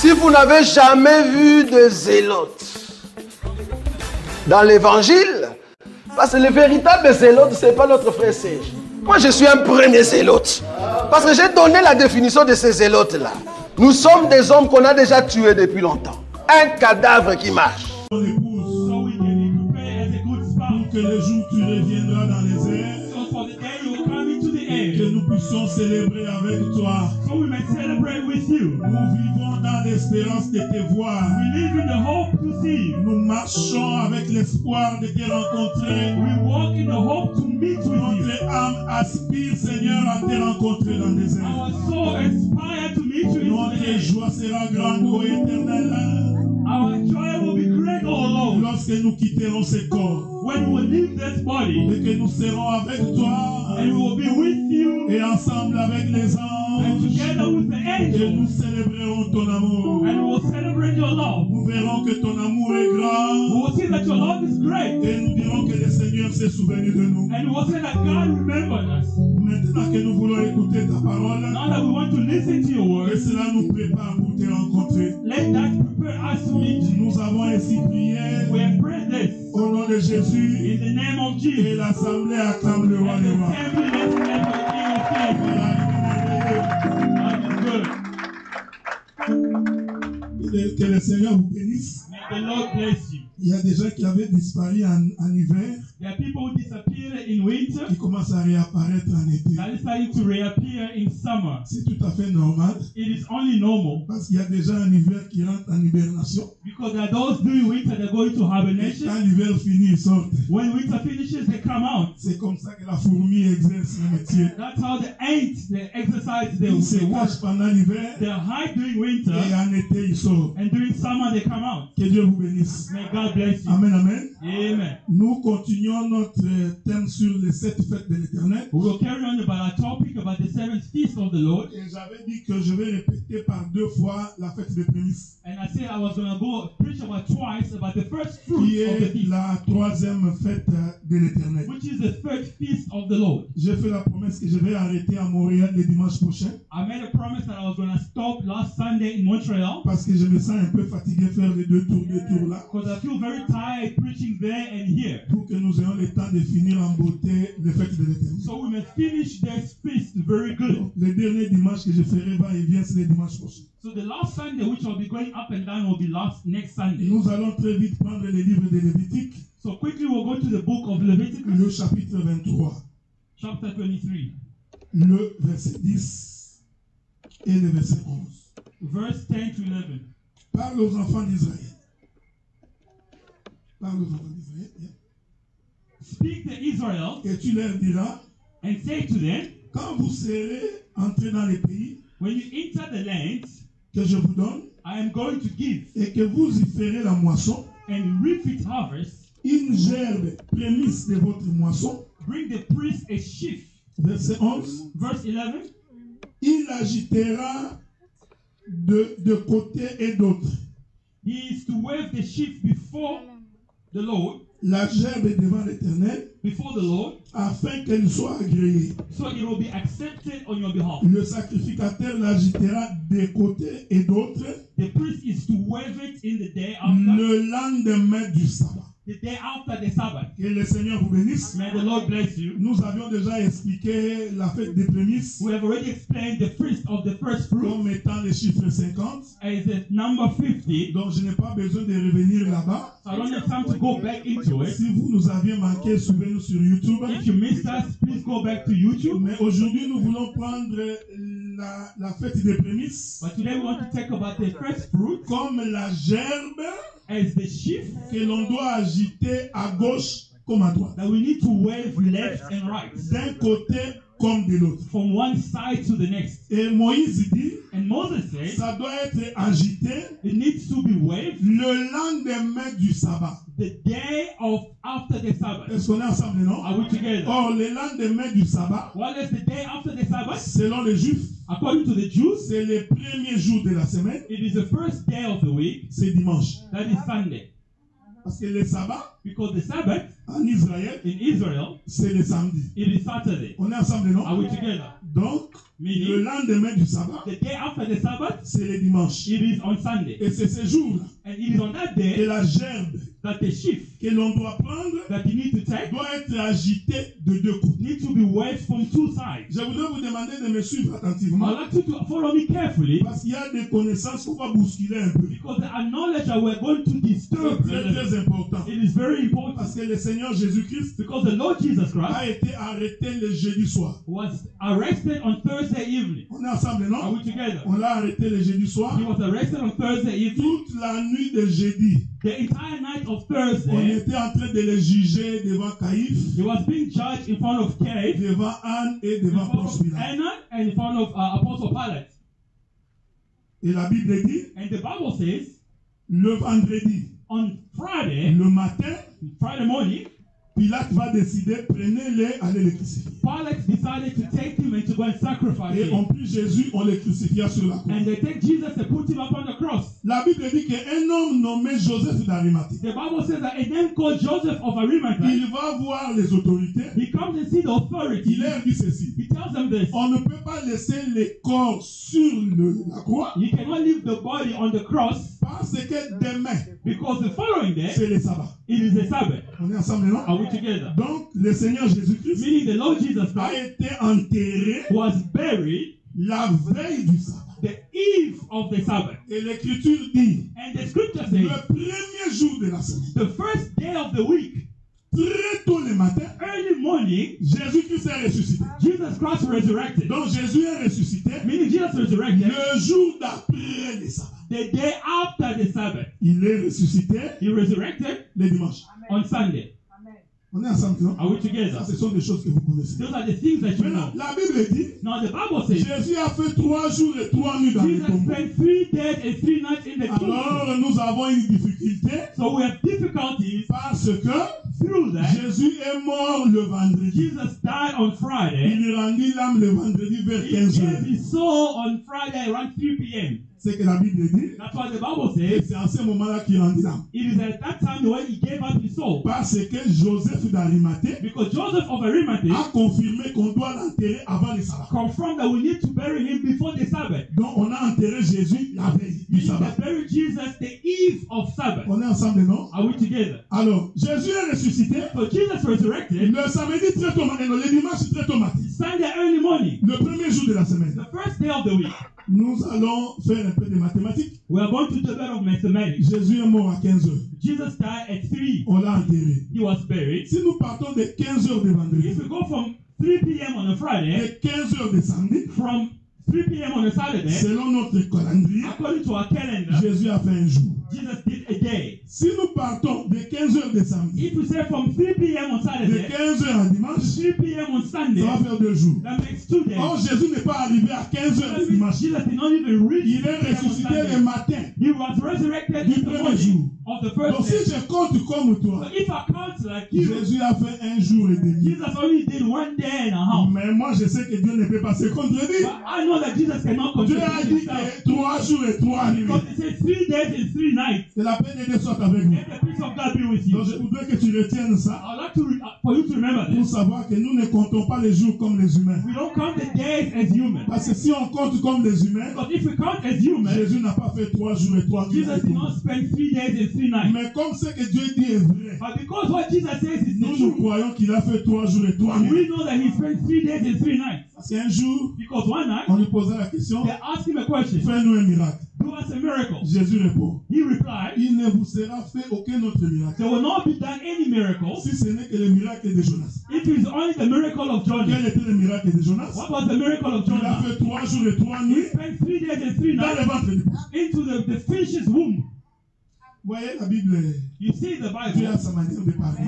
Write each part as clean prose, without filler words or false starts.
Si vous n'avez jamais vu de zélotes dans l'évangile, parce que le véritable zélote, ce n'est pas notre frère Serge. Moi, je suis un premier zélote. Parce que j'ai donné la définition de ces zélotes-là. Nous sommes des hommes qu'on a déjà tués depuis longtemps. Un cadavre qui marche. Pour que le jour où tu reviendras dans les airs, que nous puissions célébrer avec toi. Nous vivons dans l'espérance de te voir. Nous marchons avec l'espoir de te rencontrer. Notre âme aspire, Seigneur, à te rencontrer dans les airs. Notre joie sera grande, ô Éternel. Lorsque nous quitterons ce corps, et que nous serons avec toi, et ensemble avec les anges, et nous célébrerons ton amour. Nous verrons que ton amour est grand, et nous dirons que le Seigneur s'est souvenu de nous. Maintenant que nous voulons écouter ta parole, que cela nous prépare pour te rencontrer. Nous avons ainsi prié au nom de Jésus, et l'assemblée acclame le roi des rois. Que le Seigneur vous bénisse. Il y a des gens qui avaient disparu en hiver, qui commencent à réapparaître en été. C'est tout à fait normal. Parce qu'il y a des gens en hiver qui rentrent en hibernation. Et quand l'hiver finit, ils sortent. C'est comme ça que la fourmi exerce le métier. Ils se cachent pendant l'hiver. Et en été, ils sortent. Que Dieu vous bénisse. Amen, amen. Amen. Nous continuons notre thème sur les 7 fêtes de l'Éternel. We will carry on about our topic about the 7th feast of the Lord. Et j'avais dit que je vais répéter par 2 fois la fête des prémices. And I said I was going to go preach about twice about the first Qui fruits of the est feast, la 3e fête de l'Éternel. which is the third feast of the Lord. J'ai fait la promesse que je vais arrêter à Montréal le dimanche prochain. I made a promise that I was going to stop last Sunday in Montreal Parce que je me sens un peu fatigué de faire les deux tours là. because I feel very tired preaching there and here. Pour que nous ayons le temps de finir en beauté les fêtes de l'Éternel. So we must finish this feast very good. Donc, le dernier dimanche que je ferai va et vient, c'est le dimanche prochain. So the last Sunday, which I'll be going up and down, will be next Sunday. Nous allons très vite prendre le livre de Lévitique, So quickly we'll go to the book of Leviticus, le chapitre 23, chapter 23, le verset 10 et le verset 11. verse 10 to 11. Parle aux enfants d'Israël. Parle aux enfants d'Israël. Yeah. Speak to Israel Et tu leur diras, and say to them, quand vous serez entrés dans les pays when you enter the land que je vous donne, I am going to give, et que vous y ferez la moisson, and reap its harvest, une gerbe prémisse de votre moisson. bring the priest a sheaf. Verset 11. Verse 11, Il agitera de côté et d'autre. he is to wave the sheaf before the Lord, La gerbe devant l'Éternel, before the Lord, afin qu'elle soit agréée. so it will be accepted on your behalf. Le sacrificateur l'agitera de côté et d'autre The priest is to wave it in the day after, le lendemain du sabbat. the day after the Sabbath. Que le Seigneur vous bénisse. May the Lord bless you. Nous avions déjà expliqué la fête des prémices We have already explained the feast of the first fruit comme étant le chiffre 50. as the number 50. Donc je n'ai pas besoin de revenir là-bas. So I don't have time to go back into it. Si vous nous aviez manqué, suivez-nous sur YouTube. If you missed us, please go back to YouTube. Mais aujourd'hui, nous voulons prendre la fête des prémices But today we want to talk about the first fruit comme la gerbe as the sheaf que l'on doit agiter à gauche comme à droite. that we need to wave left and right, D'un côté comme de l'autre. from one side to the next. Et Moïse dit, And Moses said ça doit être agité it needs to be waved le lendemain du sabbat. the day of after the Sabbath. Est-ce qu'on est ensemble, non? Are we together? Or, le lendemain du sabbat, What is the day after the Sabbath? selon les Juifs, According to the Jews, c'est le premier jour de la semaine, it is the first day of the week. c'est dimanche. That is Sunday. Parce que le sabbat, Because the Sabbath en Israël, in Israel, c'est le samedi. it is Saturday. On est ensemble, non? Are we together? Donc, Meaning, le lendemain du sabbat, the day after the Sabbath, c'est le dimanche. it is on Sunday. Et c'est ce jour-là And it is on that que day la gerbe that the sheaf que l'on doit prendre that you need to take doit être agitée de deux côtés. need to be waved from two sides. Je voudrais vous demander de me suivre I'd attentivement like you to follow me carefully parce qu'il y a des connaissances qu'on va bousculer un peu. because the knowledge that we're going to C'est disturb, très très important. it is very important Parce que le Seigneur Jésus-Christ because the Lord Jesus Christ a été arrêté le jeudi soir. was arrested on Thursday evening. On est ensemble, Are non? we together? On l'a arrêté le jeudi soir. He was arrested on Thursday evening. Toute la nuit de jeudi, The entire night of on Thursday, était en train de le juger devant Caïphe, he was being judged in front of Cave, devant Anne et in devant front Ponce of Pilate. Anna, and in front of Apostle Pilate. Et la Bible dit, And the Bible says, le vendredi, on Friday le matin, morning, Pilate va décider, prenez-le, allez le crucifier. Pilate decided to take him and to go and sacrifice Et on him. prit Jésus, on le crucifia sur la croix. And they take Jesus and put him up on the cross. La Bible dit qu'un homme nommé Joseph d'Arimathée, The Bible says that a man called Joseph of Arimathea, il va voir les autorités, he comes and sees the authority. il leur dit ceci. He tells them this. On ne peut pas laisser les corps sur la croix You cannot leave the body on the cross parce que demain, because the following day, c'est le sabbat. it is a Sabbath. On est ensemble, non? Are we together? Donc, le Seigneur Jésus-Christ Meaning the Lord Jesus a Christ été enterré was buried la veille du sabbat. the eve of the Sabbath. Et l'Écriture dit, And the scripture le says, premier jour de la semaine, the first day of the week, très tôt le matin, early morning, Jésus-Christ est ressuscité. Jesus Christ resurrected. Donc, Jésus est ressuscité Meaning Jesus resurrected le jour d'après le sabbat. the day after the Sabbath. Il est ressuscité He resurrected le dimanche. on Sunday. On est ensemble, non? Are we together? Ça, ce sont des choses que vous connaissez. Those are the things that you Maintenant, know. la Bible dit, Now the Bible says Jésus a fait 3 jours et 3 nuits dans le Jesus tombeau. spent 3 days and 3 nights in the tomb. Alors, nous avons une difficulté So we have difficulties parce que through that. Jésus est mort le vendredi. Jesus died on Friday. Il rendit l'âme le vendredi vers He 15 gave heures. his soul on Friday around 3 p.m. C'est que la Bible dit. That's what the Bible Et says. c'est en ce moment-là qu'il rendit l'âme. It is at that time when he gave up his soul. Parce que Joseph d'Arimathée Because Joseph of Arimathea a confirmé qu'on doit l'enterrer avant le sabbat. confirmed that we need to bury him before the Sabbath. Donc, on a enterré Jésus la veille du We sabbat. bury Jesus the eve of Sabbath. On est ensemble, non? Are we together? Alors, Jésus est ressuscité So Jesus resurrected le samedi très tôt matin, le dimanche très tôt matin, Sunday early morning, le premier jour de la semaine. the first day of the week. Nous allons faire un peu de mathématiques. We are going to do a bit of mathematics. Jésus est mort à 15 heures. Jesus died at 3. On l'a enterré. He was buried. Si nous partons de 15 heures de vendredi, If we go from 3 p.m. on a Friday, de 15 heures de samedi, from 3 p.m. on a Saturday, selon notre calendrier, according to our calendar, Jésus a fait un jour. Jesus did a day. Si nous partons de 15 heures de samedi, If we say from 3 p.m. on de Saturday 15 heures à to dimanche, 3 p.m. on ça Sunday, va faire 2 jours. that makes 2 days. Or, Jésus n'est pas arrivé à 15 heures That de means dimanche. Jesus did not even reach Il 3 est p.m. on ressuscité le Sunday. matin. He was resurrected Du in the premier morning jour. of the Donc, first si day. je compte comme So toi, if I count like you, Jésus a fait un jour et demi. Jesus only did 1 day and a half. Mais moi, je sais que Dieu ne peut pas se contredire. But I know that Jesus cannot Dieu contradict a dit himself. que 3 jours et 3 nuits. Because he said 3 days and 3 nights. Que la paix de Dieu soit avec vous. Let the peace of God be with you. Donc, je voudrais que tu retiennes ça I'd like to for you to remember pour this. savoir que nous ne comptons pas les jours comme les humains. We don't count the days as human. Parce que si on compte comme les humains, Because if we count as human, Jésus n'a pas fait 3 jours et 3 nuits. Jesus did not spend 3 days and 3 nights. Mais comme ce que Dieu dit est vrai, But because what Jesus says is the nous truth, croyons qu'il a fait 3 jours et 3 nuits. we know that he spent 3 days and 3 nights. Parce qu'un jour, Because one night, on lui posait la question, they asked him a question. fais-nous un miracle. Do us a miracle. Jésus répond, He replied, il ne vous sera fait aucun autre miracle. there will not be done any miracles Si ce n'est que le miracle de Jonas. if it is only the miracle of Quel Jonah. était le miracle de Jonas? What was the miracle of Il a Jonah? fait 3 jours et 3 He nuits spent 3 days and 3 dans nights le ventre du poisson. into the fish's womb. Vous voyez, la Bible, You see the Dieu a Bible. sa manière de parler.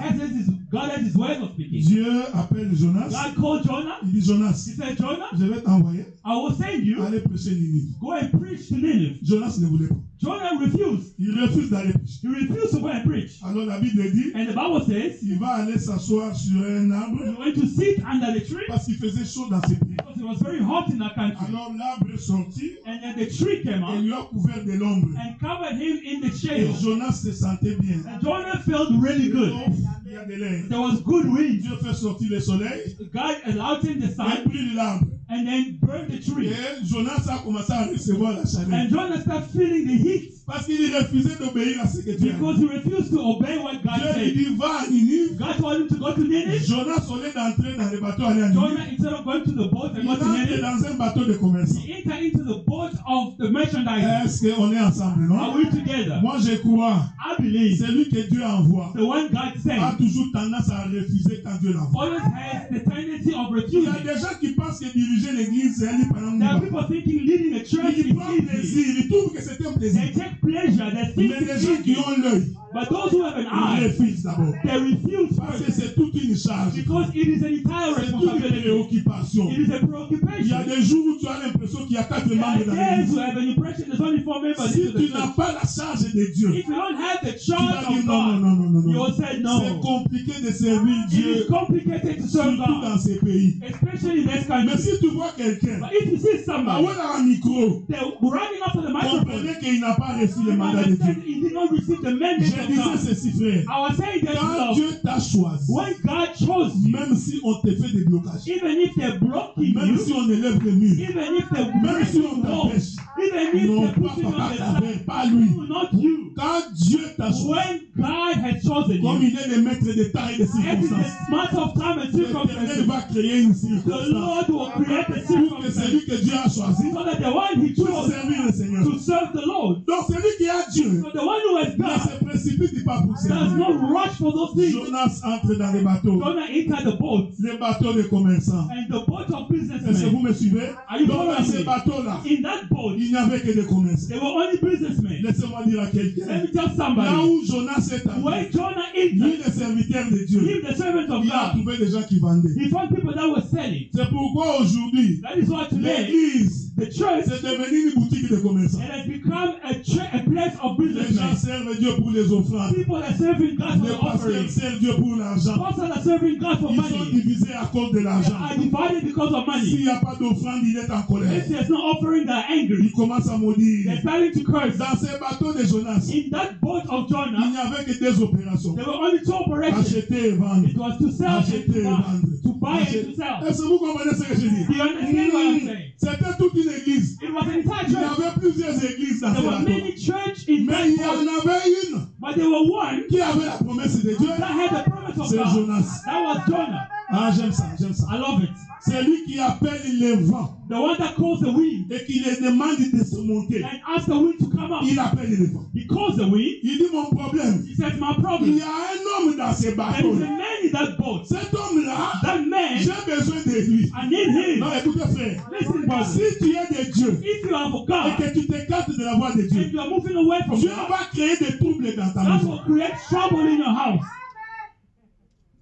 God has his way of speaking. Dieu appelle Jonas. God called Jonah. Il dit, Jonas, He said, Jonah, je vais t'envoyer. I will send you. Aller prêcher Ninive. Go and preach to Nineveh. Jonas ne voulait pas. Jonah refused. Il refuse d'aller prêcher. He refused to go and preach. Alors la Bible dit, And the Bible says il va aller s'asseoir sur un he arbre went to sit under the tree parce qu'il faisait chaud dans ses pieds. because it was very hot in that country. Alors l'arbre est sorti And then the tree came et out lui a couvert de l'ombre. and covered him in the Et shade. Jonas se sentait bien. And Jonah felt really good. Sauf, il y a de l'air. There was good wind. Dieu fait sortir le soleil God allowed him the et sun prit l'arbre. and then burn the tree. Et Jonas a commencé à recevoir la chaleur. And Jonah started feeling the heat Parce qu'il refusait d'obéir à ce que Dieu a because dit. he refused to obey what God Dieu lui said. dit, va à Ninive. God told him to go to Nineveh. Jonas, au lieu d'entrer dans le bateau, aller à Ninive. Jonah, instead of going to the boat and Il go to entre Nineveh, dans un bateau de commerçant. he entered into the boat of the merchandise. Est-ce qu'on est ensemble, non? Are we together? Moi, je crois. I believe Celui que Dieu envoie the one God a sent toujours tendance à refuser quand Dieu l'envoie. always has the tendency of Il y a refusing. des gens qui pensent que diriger l'église, c'est aller pendant There are une people thinking leading a church Il is prend easy. plaisir, il trouve que c'est un plaisir. They take pleasure. They think Mais les it's gens qui easy. ont l'œil, But those who have an ils eye, refusent d'abord. they refuse Parce que first c'est toute une charge. because it is an entire C'est toute une responsibility. préoccupation. It is a Il y a preoccupation. des jours où tu as l'impression qu'il y a 4 There membres are dans days l'église. you have an impression there's only 4 members Si into tu the n'as church. pas la charge de Dieu, If you don't have the tu vas charge dire of non, non, God, non, non, you non. will say C'est no. compliqué de servir It is Dieu, complicated to serve surtout dans God, ces pays. especially in this Mais country. si tu vois quelqu'un, But if you see somebody, avoir un micro, they're running up to the microphone. comprenez qu'il n'a pas reçu le You mandat de understand Dieu. he did not receive the mandate Je of disais God. ceci, frère. I was saying that Quand Dieu t'a choisi, when God chose you, même si on te fait des blocages, even if they're blocking même si you, on élève le mur, even if they're même si breaking on walls, t'empêche, even if non they're pas pushing on papa the t'avait, side, pas lui. not you. Quand Dieu t'a choisi, When God has chosen comme you, il est le maître de temps et de every circonstances, matter of time and l'Éternel circumstances, va créer une the circonstance Lord will create a pour que circumstance celui que Dieu a choisi so that the one He puisse chose servir le Seigneur. to serve the Lord, Donc celui qui a Dieu so the one who has ne God se précipite pas pour does servir. not rush for those things. Jonas entre dans les bateaux, Jonah entered the boat les bateaux de commerçants. and the boat of Est-ce que businessmen. vous me suivez? Are you Donc dans following ces me? bateaux-là, In that boat, il n'y avait que des commerçants. they were only businessmen. Laissez-moi dire à quelqu'un, Let me tell là somebody, où Jonas est when entré, Jonah lui entered, le serviteur de Dieu, him the servant of il a God, trouvé des gens qui vendaient. he found people that were selling. C'est pourquoi aujourd'hui, That is why today, l'église, the church, c'est devenu une boutique de commerçants. it has become a place of Les gens businessmen. servent Dieu pour les offrandes. People are serving God for Les the pasteurs offering. servent Dieu pour l'argent. Pastors are serving God for Ils sont money. divisés à cause de They l'argent. are divided because of S'il money. n'y a pas d'offrande, il est en colère. If there's no offering, they're angry. Il commence à maudire. They're starting to curse. Dans ces bateaux de Jonas, In that boat of il Jonah, n'y avait que deux opérations. there were only 2 operations. Acheter et vendre. It was to sell and Acheter et to buy. vendre. To buy and to sell. Est-ce que vous comprenez ce que je dis? Do you understand what I'm saying? C'était toute une église. It was an entire Il y church. avait plusieurs églises dans There ces were bateaux. many churches in Mais that il y en boat, avait une but there were one qui avait la promesse de Dieu. that had the promise of C'est God. Jonas. That was Jonah. Ah, j'aime ça, j'aime ça. I love it. C'est lui qui appelle les vents The one that calls the wind et qui les demande de se monter. and asks the wind to come up. Il appelle les vents. He calls the wind. Il dit mon problème. He says, my Il problem. y a un homme dans ces There bateaux. is a man in that boat. Cet homme-là, That man, j'ai besoin de lui. I need him. Non, écoutez frère. Listen, brother. Si tu es de Dieu If you are for et God que tu t'écartes de la voie de and Dieu, you are moving away from Dieu God, va créer des troubles dans ta that maison. will create trouble in your house.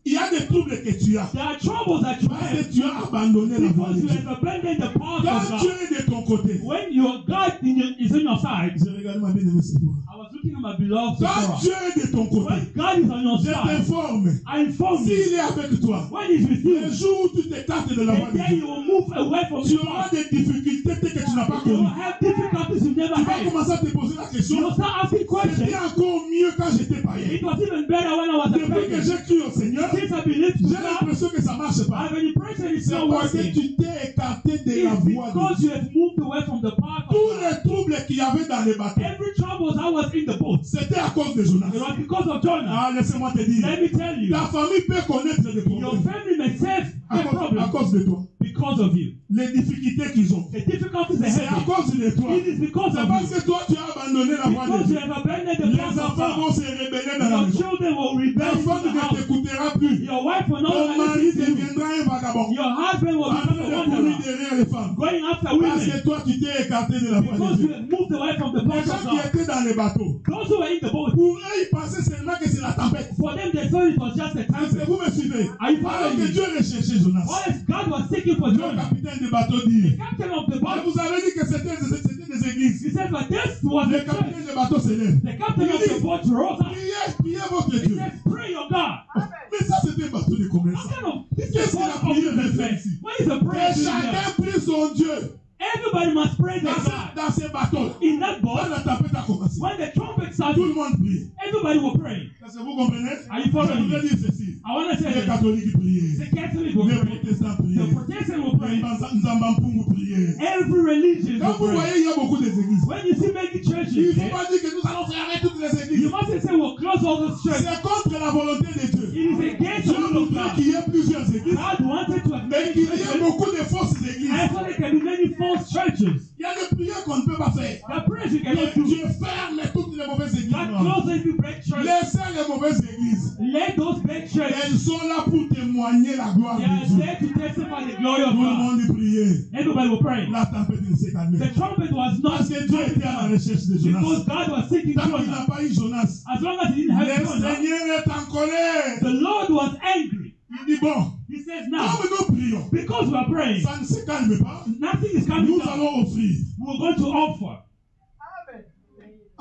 Il y a des troubles que tu as There are troubles that you parce have que tu as abandonné la voie because de you Dieu. have abandoned the path Quand of Dieu God. est de ton côté, When your God is on your side, je regarde ma bien-aimée Sephora. I was looking at my beloved Quand Sephora. Dieu est de ton côté, When God is on your je side, t'informe. I inform you. S'il est avec toi, When He's with you, le jour où tu t'écartes de la voie and de then Dieu, you will move away from tu the auras path. des difficultés que tu n'as pas You will connues. have difficulties you've never Tu vas had. commencer à te poser la You question. will start asking questions. C'était encore mieux quand j'étais païen. It was even better when I was a Depuis que pagan. j'ai cru au Seigneur, Since I believed j'ai to God, l'impression que ça marche I pas. have an impression it's C'est not parce que working. tu t'es écarté de la It's voie de because Dieu. you have moved away from the path of Tous God. les troubles qu'il y avait dans les bateaux, Every trouble that was in the boat, c'était à cause de Jonas. it was because of Jonah. Ah, laissez-moi te dire. Let me tell you, Ta famille peut connaître des your problèmes family may have à a problem cause de toi. because of you. Les difficultés qu'ils ont, The difficulties they c'est à have, cause de toi. it is because C'est of parce you. que toi, tu as abandonné la voie de Because you Dieu. have abandoned the Les path of enfants vont God. se rébeller dans la Your maison. children will Ta rebel in femme the ne house. t'écoutera plus. Your wife will not Ton mari listen to you. deviendra un vagabond. Your husband will En train become de a courir wanderer, derrière les femmes. going after Parce women que toi, tu t'es écarté de la voie de because you Dieu. have moved away from the Les path gens of qui God. étaient dans les bateaux, Those who were in the boat, pour eux, ils pensaient seulement que c'est la tempête. for them they thought it was just a Est-ce que tempest. vous me suivez? Are you Alors following que me? Dieu recherchait Jonas. What if God was seeking for Le Jonah? capitaine du bateau The dit, captain of the je boat, vous avais dit que c'était des églises. he said, but this was Le the church. capitaine du bateau se lève. The captain of the boat rose up. Priez votre He Dieu. said, pray your God. Mais ça, c'était un bateau de What commerçant. kind of, this Qu'est-ce is qu'il a what prié of de the faire faith. ici? What is the prayer Que doing chacun there? prie son Dieu Everybody must pray their God. dans ces bateaux. In that Quand boat, la tempête a commencé, when the trumpet tout sounded, le monde prie. everybody will pray. Est-ce que vous comprenez? Are you following Je voudrais me? dire ceci. I want to say Les this. catholiques The priaient. Catholic will Les pray. protestants The priaient. Protestant will pray. Les Nzambam Every religion is Quand vous afraid. voyez, il y a beaucoup d'églises. When you see many Il ne churches, faut pas dire que nous allons fermer toutes les you églises. mustn't say we'll close all those churches. C'est contre la volonté de Dieu. It is against Dieu the will of voudrait God. qu'il y ait plusieurs églises, God wanted to have mais many qu'il y ait churches. beaucoup de fausses églises. And so there can be many false churches. Il y a des prières qu'on ne peut pas faire. The prayers you Et cannot do. Dieu ferme toutes les mauvaises églises. God closes every bad church. Laissez les mauvaises églises. Let those bad churches. Elles sont là pour témoigner la gloire They de are Dieu. there to testify the glory of Tout le God. monde priait. Everybody will pray. La tempête ne s'est calmée. The trumpet was not Parce que Dieu était à la recherche de Jonas. because God was seeking Tant qu'il Jonah. n'a pas eu Jonas, As long as he didn't have le Jonah, Seigneur est en colère. the Lord was angry. Il dit bon, He says now, comme nous prions, because we are praying, ça ne se calme pas. nothing is coming Nous down. allons offrir. We're going to offer.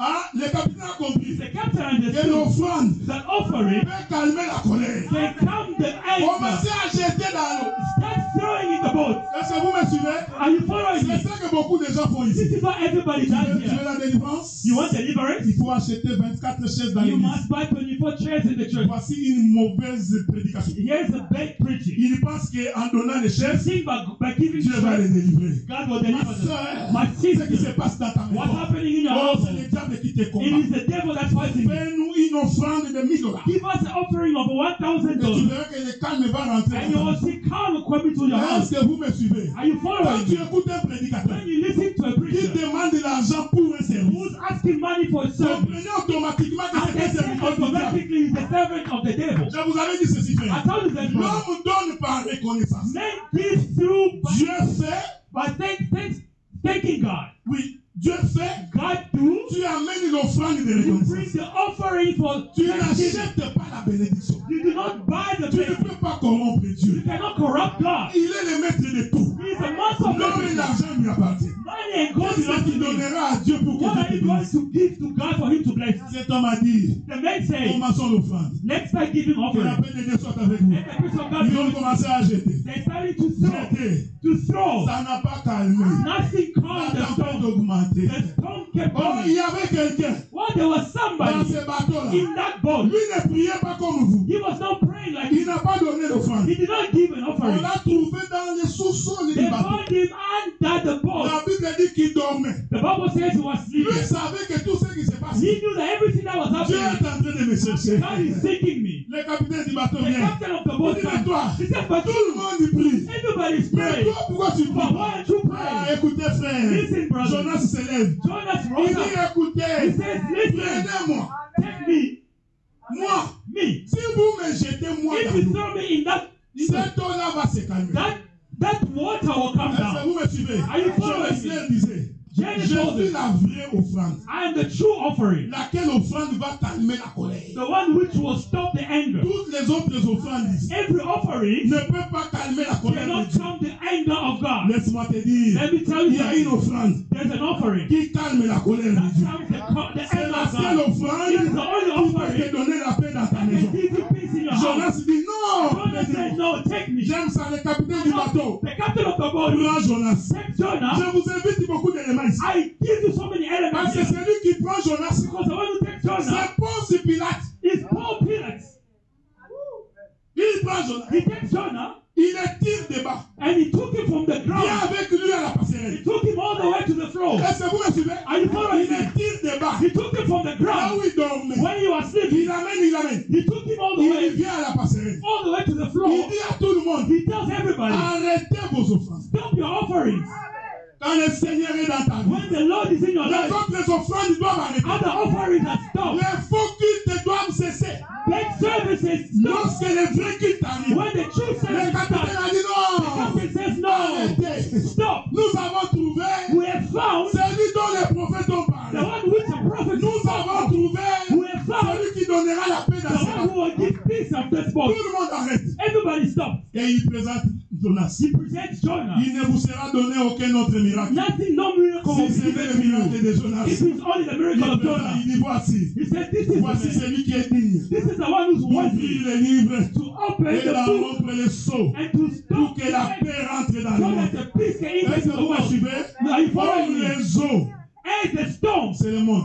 Ah, le capitaine a compris The captain que understood l'offrande that offering peut calmer la colère. can calm the anger. Commencez à jeter dans l'eau. Start throwing in the boat. Est-ce que vous me suivez? Are you following C'est me? ça que beaucoup de gens font This ici. is what everybody Tu does veux here. la délivrance? You want deliverance? Il faut acheter 24 chaises dans You l'église. must buy 24 chairs in the church. Voici une mauvaise prédication. Here's a bad preaching. Il pense qu'en donnant les You chaises, think by giving Dieu va les chairs, délivrer. God will Ma deliver them. soeur, My ce qui se sister, passe dans ta what's maison, happening in your oh, c'est household? le diable qui te It combat. is the devil that's fighting you. Fais-nous une offrande de 1000 $. Give us an offering of Et tu $1,000. verras que le calme va rentrer. And you will see calm coming to your house. Est-ce que vous me suivez? Are you Quand following tu me? écoutes un prédicateur When you listen to a qui preacher demande de l'argent pour un service, who's asking money for a service, comprenez automatiquement que and c'est they un say serviteur du diable. automatically he's a servant of the devil. Je vous avais dit ceci, I frère. told you that, brother. L'homme donne par reconnaissance. Men give through Dieu fait, by thanking God. oui, Dieu fait, God do. tu amènes l'offrande de You reconnaissance. bring the offering for Tu thanksgiving. n'achètes pas la bénédiction. You do not buy the Tu ne blessing. peux pas corrompre You Dieu. cannot corrupt God. Il est le maître de tout. He is the master of L'homme et everything. l'argent lui appartiennent. Money and gold Qu'est-ce belong que to tu me. donneras à Dieu pour que What Dieu are te you going bénisse? to give to God for Him to bless you? Cet homme a dit, The men say, commençons l'offrande. let's start giving Que la offering. paix de Dieu soit avec vous. Let the peace of God Ils be ont with you. commencé à jeter. They started to throw. Jeter. To throw. Ça n'a pas calmé. Nothing La calmed the tempête storm. augmentait. The storm kept Oh, il coming. y avait quelqu'un Well, there was dans somebody ce bateau-là. in that boat. Lui ne priait pas comme vous. He was not praying like Il n'a pas donné l'offrande. he did not give an On offering. l'a trouvé dans les sous-sols du They bateau. found him under the boat. La Bible dit qu'il dormait. The Bible says he was Lui sleeping. savait que tout ce qui se passe, He knew that everything that was Dieu est happening, en train de me chercher. God is seeking me. Le capitaine du bateau The vient. captain of the Il boat dit, mais comes. toi, He said, but tout le monde y prie. everybody's Mais praying. toi, pourquoi tu But pries? why aren't you Ah, praying? écoutez, frère. Listen, brother. Jonas se lève. Jonas Il rose dit, up. He écoutez, says, listen, prenez-moi. take me, Moi, me. si vous me jetez moi If dans you l'eau, throw me in cette eau-là va se calmer. that water will come Est-ce que down. vous me suivez? Are you following Jonas me? leur disait, James je told suis him, la vraie offrande. I am the true offering, Laquelle offrande va calmer la colère. the one which will stop the anger. Toutes les autres offrandes ici Every offering ne peuvent pas calmer la colère de cannot Dieu. calm the anger of God. Laisse-moi te dire, Let me tell il you y a une something. offrande There's an offering qui calme la colère de that Dieu. calms the C'est anger la of seule God. offrande It is the only qui peut te offering donner la paix dans ta that maison. can give you peace in your house. Jonas dit non. Jonas said, no, take me. J'aime ça, le capitaine du bateau. The captain of the boat, Prends Jonas. take Jonah. Je vous invite beaucoup d'éléments ici. I give you so many elements Parce que here. celui qui prend Jonas, Because the one who takes Jonah c'est Ponce Pilate. is Paul Pilate. Il prend Jonas. He takes Jonah Il le tire des bas. and he took him from the Viens ground. avec lui à la He passerelle. took him all the way to the floor. Est-ce que vous me suivez? Are you following Il me? le tire des bas. He took him from the Là ground où il dormait. when he was sleeping. Il l'amène. He took him all the Il way, vient à la passerelle. all the way to the Il floor. dit à tout le monde, He tells everybody, arrêtez vos offrandes. stop your offerings. Quand le Seigneur est dans ta vie, When the Lord is in your les life, autres offrandes doivent arrêter. other offerings are stopped. Les faux cultes doivent cesser. Fake services stop. Lorsque les vrais cultes arrivent, When the true le service capitaine starts, a dit the non. captain says no. Arrêtez. Stop. Nous avons trouvé We have found celui dont les prophètes ont the parlé. one which the prophet Nous avons trouvé We have found celui qui donnera la paix the dans one sa who will give peace of this Tout boat. le monde arrête. Everybody stop. Et il présente Jonas. He presents Jonah. Il ne vous sera donné aucun autre miracle. Nothing, no miracle will Si be c'était given le to miracle you. de Jonas, It is only the il miracle of présente, Jonah. il dit voici. He said, this is Voici the man. celui qui est digne This is the one who's d'ouvrir worthy les livres to open et the book d'enrompre les seaux and to pour stop que la the paix rentre dans le so monde. that the peace can Est-ce enter que the vous me world. suivez? Are you following Comme me? les eaux, As the storms, c'est le monde.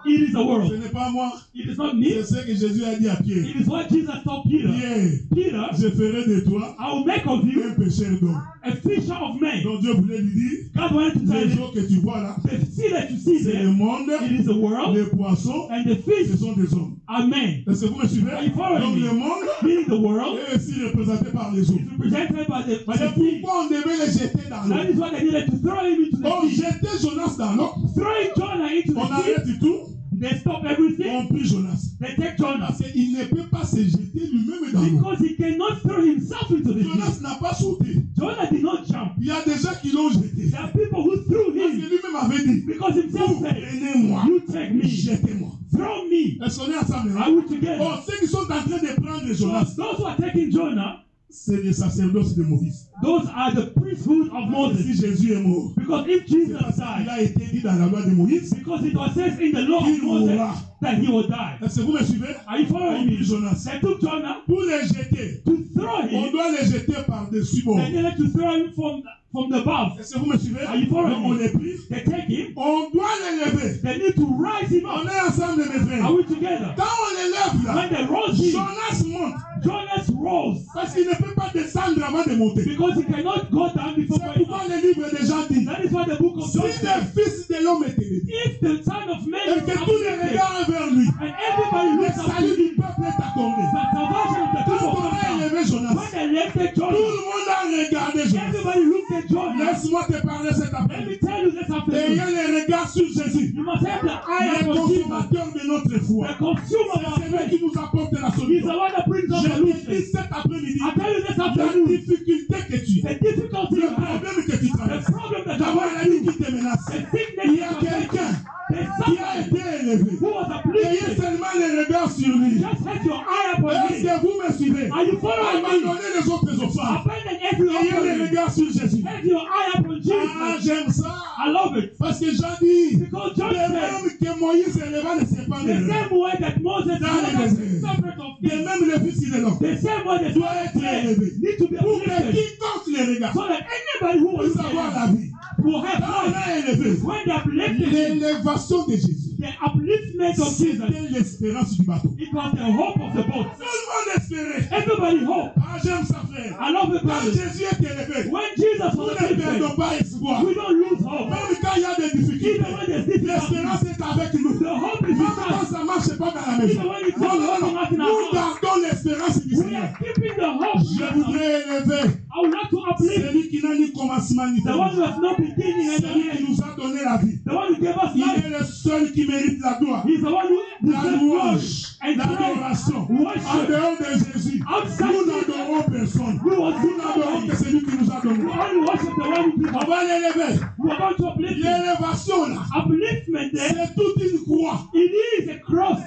It is the Ce world. n'est pas moi. It is not me. C'est ce que Jésus a dit à Pierre. It is what Jesus told Peter. Pierre, Peter, je ferai de toi I will make of you un pécheur d'homme. a fisher of men. Donc Dieu voulait lui dire, God wanted to tell les him, eaux que tu vois là, the sea that you see c'est there, le monde, it is the world, les poissons, and the ce fish sont des hommes. are men. Est-ce que vous me suivez? Are you following Donc me? le monde Meaning the world est aussi représenté par les eaux. is represented by the C'est sea. pourquoi on devait les jeter dans That l'eau. is why they needed to throw him into On the sea. jetait Jonas dans l'eau. Throwing Jonah into On the sea, arrête tout. they stop everything. On prie Jonas. They take Jonah Parce qu'il ne peut pas se jeter lui-même dans l'eau. because he cannot throw himself into the sea. Jonas n'a pas sauté. Jonah did not jump. Il y a des gens qui l'ont jeté. There are people who threw Parce que him lui-même avait dit, because himself vous said, prenez-moi, "You take me, jetez-moi. throw me, Est-ce qu'on est ensemble? I will together." Oh, ceux qui sont en train de prendre So Jonas, those who are taking Jonah, c'est le sacerdoce de Moïse. those are the priesthood of Si Moses. Jésus est mort, Because if Jesus il died, a été dit dans la loi de Moïse, because it was said in the law of il Moses mourra. that he will die. Est-ce que vous me suivez? Are you following On me? prie Jonas. They took Jonah Pour les jeter, to throw on him. doit les jeter par-dessus bord. They needed to throw him from the above. Est-ce que vous me suivez? Are you following Donc on me? les prie, They take him. on doit les lever. They need to rise him On up. est ensemble, mes frères. Are we together? Quand on les lève là, When they rose him, Jonas monte. Jonas rose Parce qu'il ne peut pas descendre avant de monter. because he cannot go down before C'est going pourquoi up. le livre des gens dit, That is what the book of si John le says. Fils de l'homme est élevé, If the Son of Man et is que tous les uplifted regards vers lui, and everybody le looks up to salut him, du peuple est accordé. the salvation of the Quand people on a comes down. élevé Jonas, When they lifted tout Jonah, le monde a regardé Jonas. everybody looked at Jonah. Laisse-moi te parler cet Let après-midi. me tell you this Ayez afternoon. les regards sur Jésus, You must have the eye le upon Jesus, consommateur de notre foi. the consumer of our C'est lui faith. qui nous apporte la He's the solution. one that brings us Je te dis solutions. cet après-midi, I tell you this la afternoon, difficulté que tu as, the difficulty le you have, problème que tu the traverses, problem that you d'avoir have, la vie qui te menace, the sickness il y a that you have, quelqu'un there's qui a somebody été élevé. who was Ayez uplifted. seulement les regards sur lui. Just set your eye upon Est-ce him. que vous me suivez? Are you following me? Abandonnez les autres offenses. Abandon every Ayez les offering. regards sur Jésus. Set your eye upon Ah, Jesus. j'aime ça. I love it. Parce que Jean dit, Because John de said, même que Moïse éleva le serpent de the l'eau, same way that Moses Dans le was désert. separate of de things, même le Fils de l'homme the same way that doit être élevé. need to be Pour que uplifted, quiconque les regarde so that anybody who puisse will avoir la see vie. will have Quand on life. a élevé, When they uplifted him, l'élévation de Jésus, the upliftment of Jesus, c'était l'espérance du bateau. it was the hope of the boat. Tout le monde espérait. Everybody hope. Ah, j'aime ça, frère. I love it, Quand brothers. Jésus est élevé, When Jesus nous was ne uplifted, perdons pas espoir. we don't lose hope. Même quand il y a des difficultés, Even when there's difficulty, l'espérance est avec nous. the hope is Même with quand us. ça ne marche pas dans la maison. Even when it's Non, not non, working out in non. our Nous house, gardons l'espérance du we Seigneur. are keeping the hope. Je voudrais élever I would like to uplift celui qui n'a ni commencement ni the one who fin. has no beginning and no Celui qui end. nous a donné la vie. The one who gave us Il life. est le seul qui mérite la gloire, He's the one who la deserves louange, and praise. l'adoration. En Worship. dehors de Jésus, Outside nous Jesus, n'adorons personne. we will Nous n'adorons que celui qui nous a donné. we only worship the one who gives On us. va l'élever. We are going to uplift him. L'élévation là, Upliftment there, c'est toute une croix. it is a cross.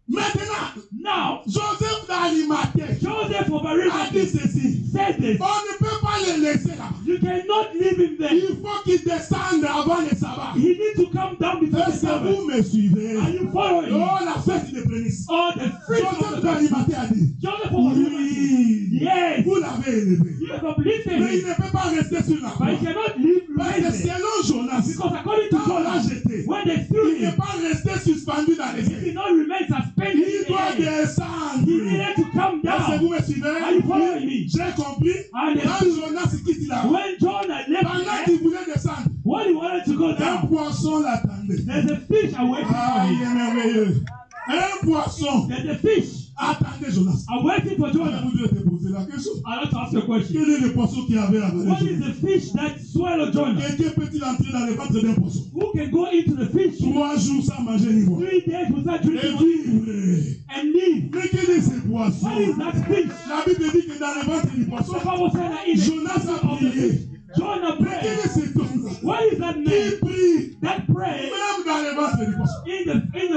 Maintenant, Now, Joseph d'Arimathée Joseph of a dit Arimathea ceci. said this. On ne peut pas le laisser là. You cannot leave him there. Il faut qu'il descende avant le sabbat. He needs to come down before the Est-ce que Sabbath. vous me suivez? Are you following me? Oh, la fête des prémices. Oh, the fruit of Joseph the d'Arimathée a dit, Joseph of Arimathea. oui, Yes. vous l'avez élevé. You have uplifted Mais il him. ne peut pas rester sur la But croix. he cannot leave Parce que right there. selon Jonas, Because according to quand on l'a Jonah, jeté, when they threw il n'est him, pas resté suspendu dans les he airs. did not remain suspended Il in the doit air. He descendre. needed to come Est-ce que down. vous me suivez? Are you following me? J'ai compris. And Quand Jonas quitte là, when Jonah left pendant there, qu'il voulait descendre, when he wanted to go un down, poisson l'attendait. there's a fish awaiting Ah, for il him. est merveilleux. Un poisson There's a fish attendait Jonas. awaiting for Je Jonah. voudrais te poser la question. I'd like to ask you a question. Quel est le poisson qui avait avalé What is Jonas? the fish that swallowed Jonah? Quelqu'un peut-il entrer dans le ventre d'un poisson? Who can go into the fish 3 jours sans manger ni boire. 3 days without Et drinking water vivre. and live? Mais quel est ce What poisson? is that fish? La Bible dit que dans le ventre du poisson, So the Bible said that in the Jonas a of the prié. fish, Jonah Mais quel prayed. est cet homme-là What is that qui man prie that prayed même dans le ventre du poisson? in the time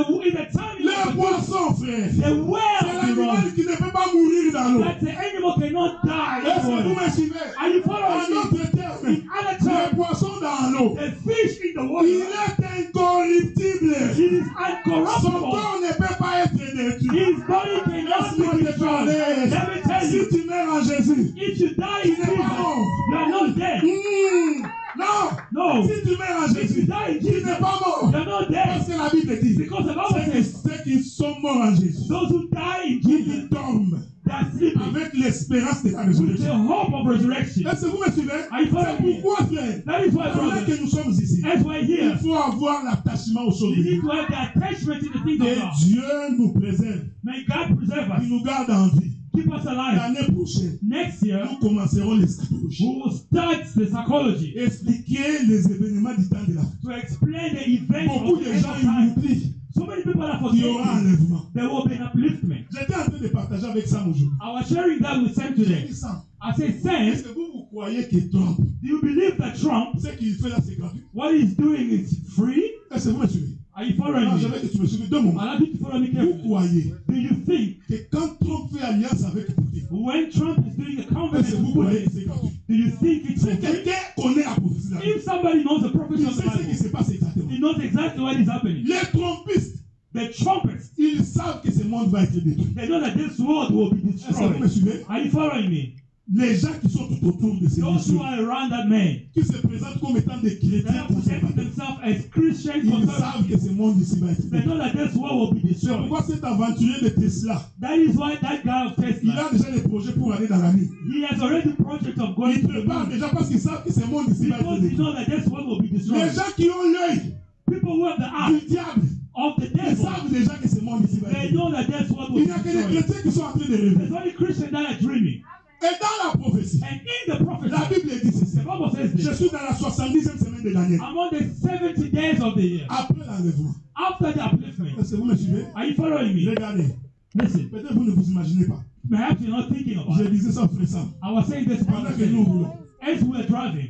Le of the poisson, frère, the c'est well of the l'animal Lord, qui ne peut pas mourir dans l'eau. that the animal cannot die. Est-ce que vous Everyone. me suivez? Are you En following me? d'autres termes, In other le terms, poisson dans l'eau, the fish in the il water, est incorruptible. it is Son uncorruptible. corps ne peut pas être détruit. His body cannot Laisse-moi be te destroyed. parler. Let me tell Si you, tu meurs en Jésus, if you die tu in n'es Jesus, pas mort. you are not dead. Non, No. si tu meurs en If you Jésus, die in tu Jesus, n'es pas mort. you are not Tu dead. la Bible dit, Because the Bible says, ceux qui sont morts en Jésus, those who die in Jesus, ils dorment they are sleeping avec l'espérance de la with the résurrection. hope of resurrection. Est-ce que vous me suivez? Are you C'est following me? pourquoi, frère, That is why, pendant brother, que nous sommes ici, as we're il here, faut avoir l'attachement aux choses de you need Dieu. to have the attachment to the things of Que God. Dieu nous préserve, May God preserve qu'il us, nous garde en vie. keep us alive. L'année prochaine, Next year, nous commencerons l'eschatologie. we will start the psychology Expliquer les événements du temps de la fin. to explain the events Beaucoup of the de end gens of ils time. oublient So many people are qu'il y aura forgetting enlèvement. there will be an upliftment. J'étais en train de partager avec Sam aujourd'hui. I was sharing that with Sam J'ai today. dit Sam, I said, est-ce Sam, que vous croyez que Trump, do you believe that Trump, ce qu'il fait là, c'est gratuit? what he's doing is free? Est-ce que vous me suivez? Are you Non, following je me? veux que tu me suives. Deux moments. I'll have you to follow me Vous carefully. croyez Do you think que quand Trump fait alliance avec Poutine, when Trump is doing a est-ce que covenant vous with croyez que Putin, c'est gratuit? do you think it's Si free? quelqu'un connaît la prophétie de la Bible, If somebody knows the prophecy il of the sait ce qui Bible, se passe exactement. he knows exactly what is happening. Les trompistes, The trumpets, ils savent que ce monde va être détruit. they know that this world will be Est-ce que vous me destroyed. suivez? Are you following me? Les gens qui sont tout autour de ces Those who messieurs, are around that man, qui se présentent comme étant des they chrétiens are presenting conservateurs, themselves as Christian ils savent que conservatives. ce monde ici va être They détruit. know that this world will be C'est destroyed. pourquoi cet aventurier de Tesla, That is why that guy of il Tesla, a déjà des projets pour aller dans la nuit. he has already project of going Il to the prépare moon déjà parce qu'il savent que ce monde ici va être because he détruit. know that this world will be Les destroyed. gens qui ont l'œil People who have the eye du diable, of the ils devil, savent déjà que ce monde ici va être they détruit. know that this world will Il be n'y a que les destroyed. chrétiens qui sont en train de rêver. There's only Christians that are dreaming. Et dans la prophétie, And in the prophecy, la Bible dit ceci. the Bible says Je this. suis dans la 70e semaine de Daniel. I'm on the 70 days of the year. Après l'enlèvement. After the upliftment. Est-ce que vous me suivez? Are you following me? Regardez. Listen, Peut-être vous ne vous imaginez pas. perhaps you're not thinking about Je it. disais ça au frère Sam. I was saying this Pendant que nous roulons, as we were driving.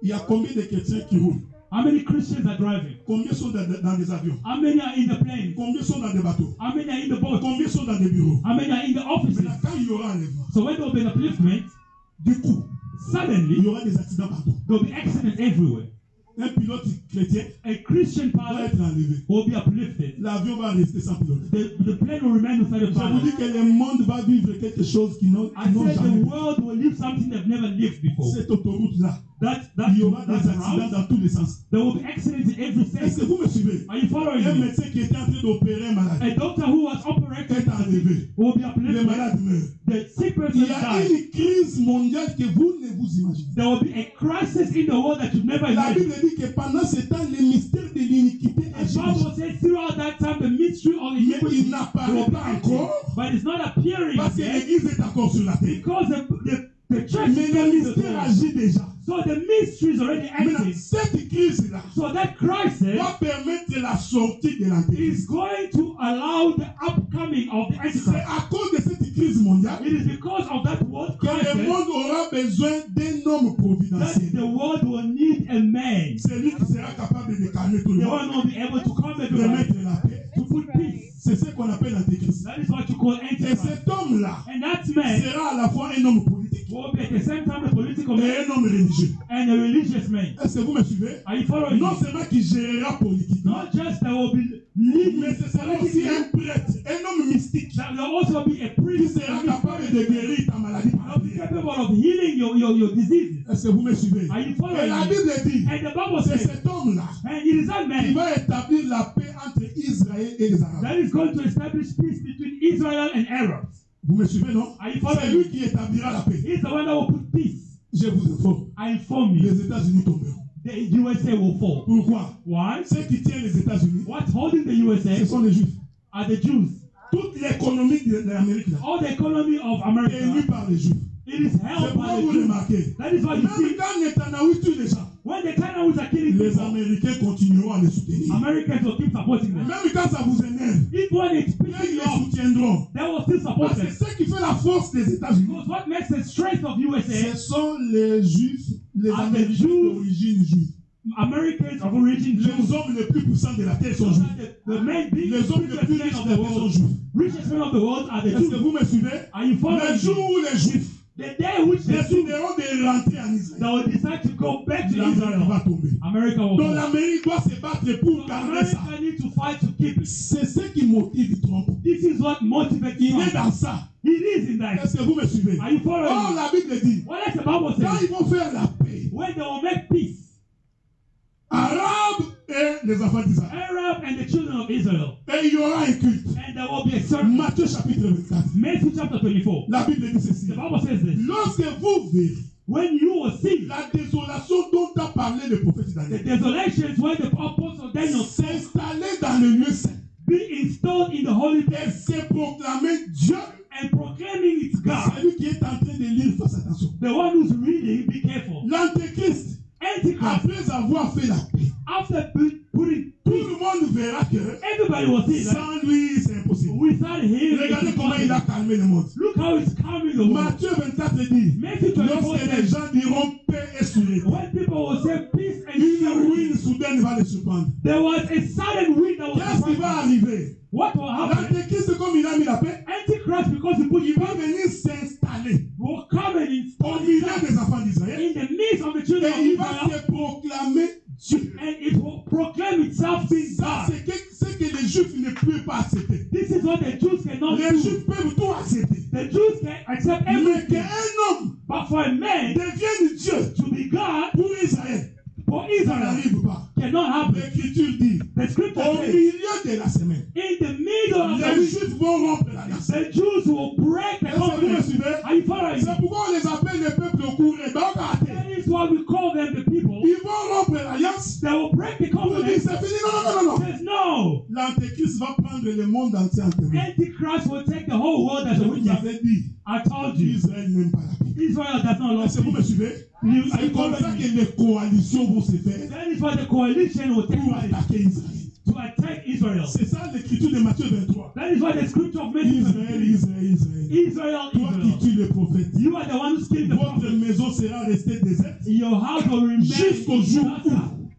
il y a combien de chrétiens qui roulent? How many Christians are driving? Combien sont dans des avions? How many are in the planes? Combien sont dans des bateaux? How many are in the boats? Combien sont dans des bureaux? How many are in the offices? Maintenant, quand il y aura enlèvement, So when there will be an upliftment, du coup, il suddenly y aura des accidents partout. there will be accidents everywhere. Un pilote chrétien A Christian va pilot être enlevé. will be uplifted. L'avion va rester sans pilote. The plane will remain without a Je vous dis pilot. que le monde va vivre quelque chose qu'ils n'ont I said jamais the vu. world will live something they've never lived before. Cette autoroute-là, That il y aura des route, accidents dans tous les sens. there will be accidents in every Est-ce que sector. vous me suivez? Are you following Un me? médecin qui était en train d'opérer un malade A doctor who was operating est enlevé. will be Le uplifted. malade meurt. The sick person Il y a dies. une crise mondiale que vous ne vous imaginez. There will be a crisis in the world that you've never La imagined. Bible dit que pendant ce temps, le mystère de l'iniquité The agit. Bible says throughout that time the mystery of Mais iniquity il n'apparaît pas encore but it's not appearing parce que yet l'église est encore sur la terre. because the church Mais is le coming to the mystère world. agit déjà. So the mystery is already Maintenant, acting. cette crise-là So that crisis va permettre la sortie de l'antéchrist. is going to allow the upcoming of the C'est Antichrist. à cause de cette crise mondiale It is because of that world que le crisis monde aura besoin d'un homme that providentiel. the world will need a man. C'est lui qui sera capable de calmer tout The le one monde, will be able to come de everybody, mettre la paix. to put peace. C'est ce qu'on appelle l'antéchrist. That is what you call Et Antichrist. cet homme-là And that man sera à la fois un homme politique will be at the same time a political man et un homme religieux. and a religious man. Est-ce que vous me suivez? Are you following Non me? seulement qu'il gérera politiquement, Not just there will be leading, mais ce sera aussi un prêtre, un homme mystique there will also be a qui priest sera capable de guérir ta maladie par la will be prière. capable of healing your diseases. Est-ce que vous me suivez? Are you Et following la me? Bible dit, And the Bible c'est says, cet homme-là and it is that qui man va établir la paix entre Israël et les Arabes. that is going to establish peace between Israel and Arabs. Vous me suivez, non? Are you C'est following lui me? qui établira la paix. He's the one that will put peace. Je vous informe, I inform you, les États-Unis tomberont. the USA will fall. Pourquoi? Why? Ceux qui tiennent les États-Unis, What's holding the ce USA sont les Juifs. are the Jews. Toute l'économie de l'Amérique là, All the economy of est élue America, par les Juifs. it is C'est held pourquoi by vous the Jews. remarquez. That is why you Même see, quand Netanyahou tue les gens, when the Canaanites are killing les people, Américains continueront à les soutenir. Americans will keep supporting them. Même quand ça vous énerve, If one is ils picking you les up, soutiendront. they will still support Parce que them. ce qui fait la force des États-Unis, Because what makes the strength of ce USA, sont les Juifs, les Are the Américains Jews- d'origine juive. Americans of origin Jews, Les hommes les plus puissants de la terre sont those juifs. are the main big Les hommes les plus richest riches men de of la the terre sont world. juifs. Richest men of the world are the Est-ce que Jews. vous me suivez? Are you following Le jour me? où les Juifs The day which the Jews décideront de rentrer en Israël, that will decide to go back to l'Amérique va Israel, tomber. America will Donc fall. l'Amérique doit se battre pour So garder ça. America needs to fight to keep it. C'est ce qui motive Trump. This is what motivates Il est Trump. dans ça. He is in that. Est-ce que vous me suivez? Are you following Oh, me? la Bible dit, What does the Bible quand say? ils vont faire la paix, When they will make peace, Arabes et et les enfants d'Israël. Arab and the children of Israel. Et il y aura un culte. And there will be a service. Matthieu chapitre 24. Matthew chapter 24. La Bible dit ceci. The Bible says this. Lorsque vous verrez when you will see la désolation dont a parlé le prophète the Daniel desolations when the apostle Daniel s'installer dans le lieu saint be installed in the holy et place se proclamer Dieu, and proclaiming its God. celui qui est en train de lire, fasse attention. The one who's reading, be careful. L'antéchrist, Antichrist, après avoir fait la paix, after putting tout peace, le monde verra que everybody will see that sans lui c'est impossible. without him, Regardez it's comment il a impossible. calmé le monde. Look how it's calming the world. Matthieu 24 dit, Matthew 24 lorsque les says, gens diront paix et sûreté, when people will say peace and une security, ruine soudaine va les surprendre. there was a sudden wind that was Qu'est-ce qui va surprising. arriver? What will happen? L'antéchrist, comme il a mis la paix, Antichrist, because he put il va venir s'installer will come and au install milieu himself des enfants d'Israël in the midst of the children of et il va Israel, se proclamer Dieu. and it will proclaim itself being Ça, God. c'est ce que les Juifs ne peuvent pas accepter. This is what the Jews cannot Les do. Juifs peuvent tout accepter. The Jews can accept Mais everything, qu'un homme but for a man devienne Dieu to be God pour Israël, for ça Israel n'arrive pas. cannot happen. L'Écriture dit, The scripture au says, milieu de la semaine, in the middle of the les week, Juifs vont rompre l'alliance. the Jews will break the Est-ce que vous me covenant. suivez? Are you following C'est me? pourquoi on les appelle les peuples au courant. Donc, That is why we call them the people. ils vont rompre l'alliance. They will break the Pour dire covenant. c'est fini. Non, non, non, non. Says no. L'Antéchrist va prendre le monde entier en témoin. Antichrist will take the whole world as Je a vous witness. avais dit, I told you. Israël n'aime pas la paix. Israel does not love Est-ce que vous me peace. suivez? You C'est comme ça follow que me. les coalitions vont se faire That is why the coalition will take pour place attaquer Israël. to attack Israel. C'est ça l'écriture de Matthieu 23. That is why the scripture of Matthew Israël, 23. Israël, Israël. Israel, Toi qui Israel. tues les prophètes, You are the one who's killing the votre prophet. maison sera restée déserte. Your house will remain Jusqu'au jour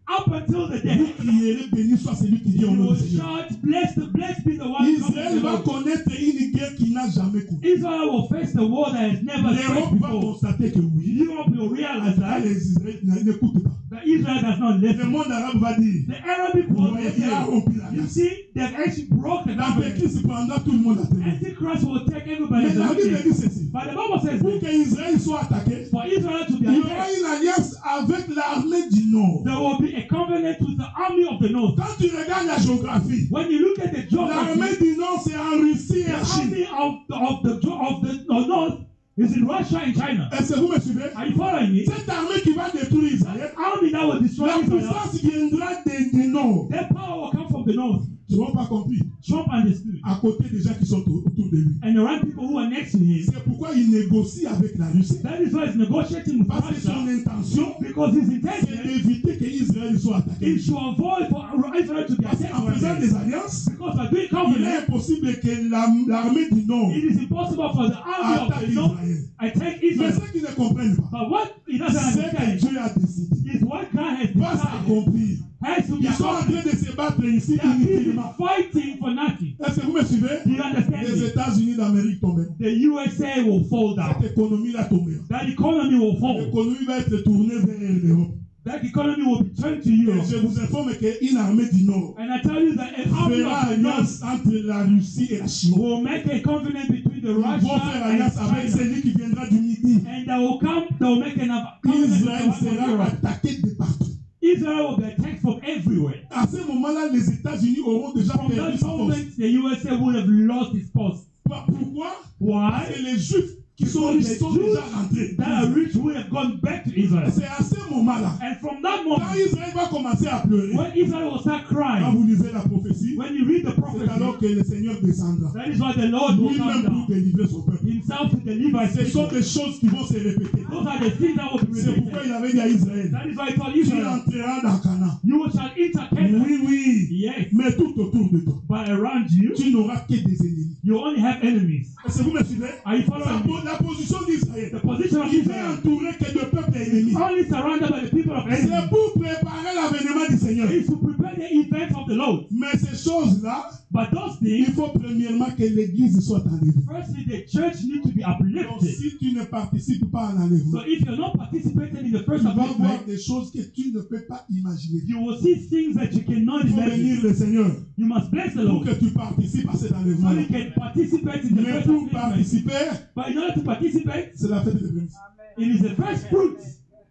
up until the Vous day. crierez, béni soit celui qui vient au You nom will du Seigneur. shout, blessed be the one who comes Israël in the va Lord. connaître une guerre qui n'a jamais couru. Israel will face the war that has never faced L'Europe va before. constater que oui. Europe will realize Là, that les Israéliens n'écoutent pas. Israel does not Le listen. monde arabe va dire, The Arabic vous world voyez, will il a say, rompu you l'alliance. see, they've actually broke the covenant. L'Antéchrist prendra tout le monde à témoin. Antichrist will take everybody Mais as a la Bible dit witness. ceci. But the Bible says Pour this, que Israël soit attaqué, for Israel to be il y aura attacked, une alliance avec l'armée du Nord. there will be a covenant with the army of the north. Quand tu regardes la géographie, When you look at the l'armée geography, du Nord c'est en Russie et the en Chine. army of the north is in Russia and China. Est-ce que vous me suivez? Are you following me? Cette armée qui va détruire Israël, Army that will destroy la Israel, puissance viendra du Nord. their power will come from the north. Ils n'ont pas compris. Trump understood. À côté des gens qui sont autour de lui. And the right people who are next to him. C'est pourquoi il négocie avec la Russie. That is why he's negotiating with Parce que son Russia. intention, Because his c'est intention d'éviter que Israël soit attaqué. is to avoid for Israel to be Parce attacked. qu'en one faisant day. des alliances, Because by doing il est covenant, impossible que l'armée du Nord it is impossible for the army of attaque the north Israël. attack Mais Israel. ceux qui ne comprennent pas, But what he doesn't c'est que understand Dieu a décidé. is what God has Pas decided accompli. has to be Ils sont en accomplished. train de se battre ici They are busy inutilement. fighting for nothing. Est-ce que vous me suivez? Do you understand Les me? États-Unis d'Amérique tombent. The USA will fall down. Cette économie-là tombe. That economy will fall. L'économie va être tournée vers l'Europe. That economy will be turned to Et Europe. je vous informe qu'une armée du Nord And I tell you that an army fera of the north alliance entre la Russie et la Chine. will make a covenant between the Ils vont Russia faire and alliance avec China. celui qui viendra du Midi. And they will make an covenant Israël with the sera Europe. attaqué de partout. Israel will be attacked from everywhere. À ce moment-là, les États-Unis auront déjà From perdu that sa force. moment, the USA would have lost its post. Pourquoi? Why? C'est les Juifs qui sont Because riches the sont déjà Jews rentrés. that are rich would have gone back to Israel. C'est à ce moment-là, And from that quand moment, Israël va commencer à pleurer, when Israel will start quand crying, vous lisez la prophétie, when you read the c'est alors prophecy, que le Seigneur descendra. that is why the Lord will come Lui-même pour down délivrer son peuple. himself to deliver his Ce sont people. des choses qui vont se répéter. Those are the things that will be C'est pourquoi repeated. il avait dit à Israël, That is why he told tu Israel, entreras dans Canaan. you shall enter Canaan. Oui, oui. Yes, Mais tout autour de toi, but around you, tu n'auras que des ennemis. you only have enemies. Est-ce que vous me suivez? Are you following me? La position d'Israël, The position of il est Israel, entouré que de peuples ennemis. only surrounded by the people of C'est Israel, pour préparer l'avènement du Seigneur. is to prepare the events of the Lord. Mais ces choses-là, But those il things, faut premièrement que l'Église soit enlevée. firstly, the church needs to be Donc, uplifted. si tu ne participes pas à So l'enlèvement, if you're not participating in the tu first vas voir upliftment, des choses que tu ne peux pas imaginer. you will see things that you cannot Il faut bénir imagine. le Seigneur You must bless the pour Lord que tu participes à cet so enlèvement. you can participate in the Mais first pour upliftment. participer, But in order to participate, c'est la fête des prémices. it is the first fruit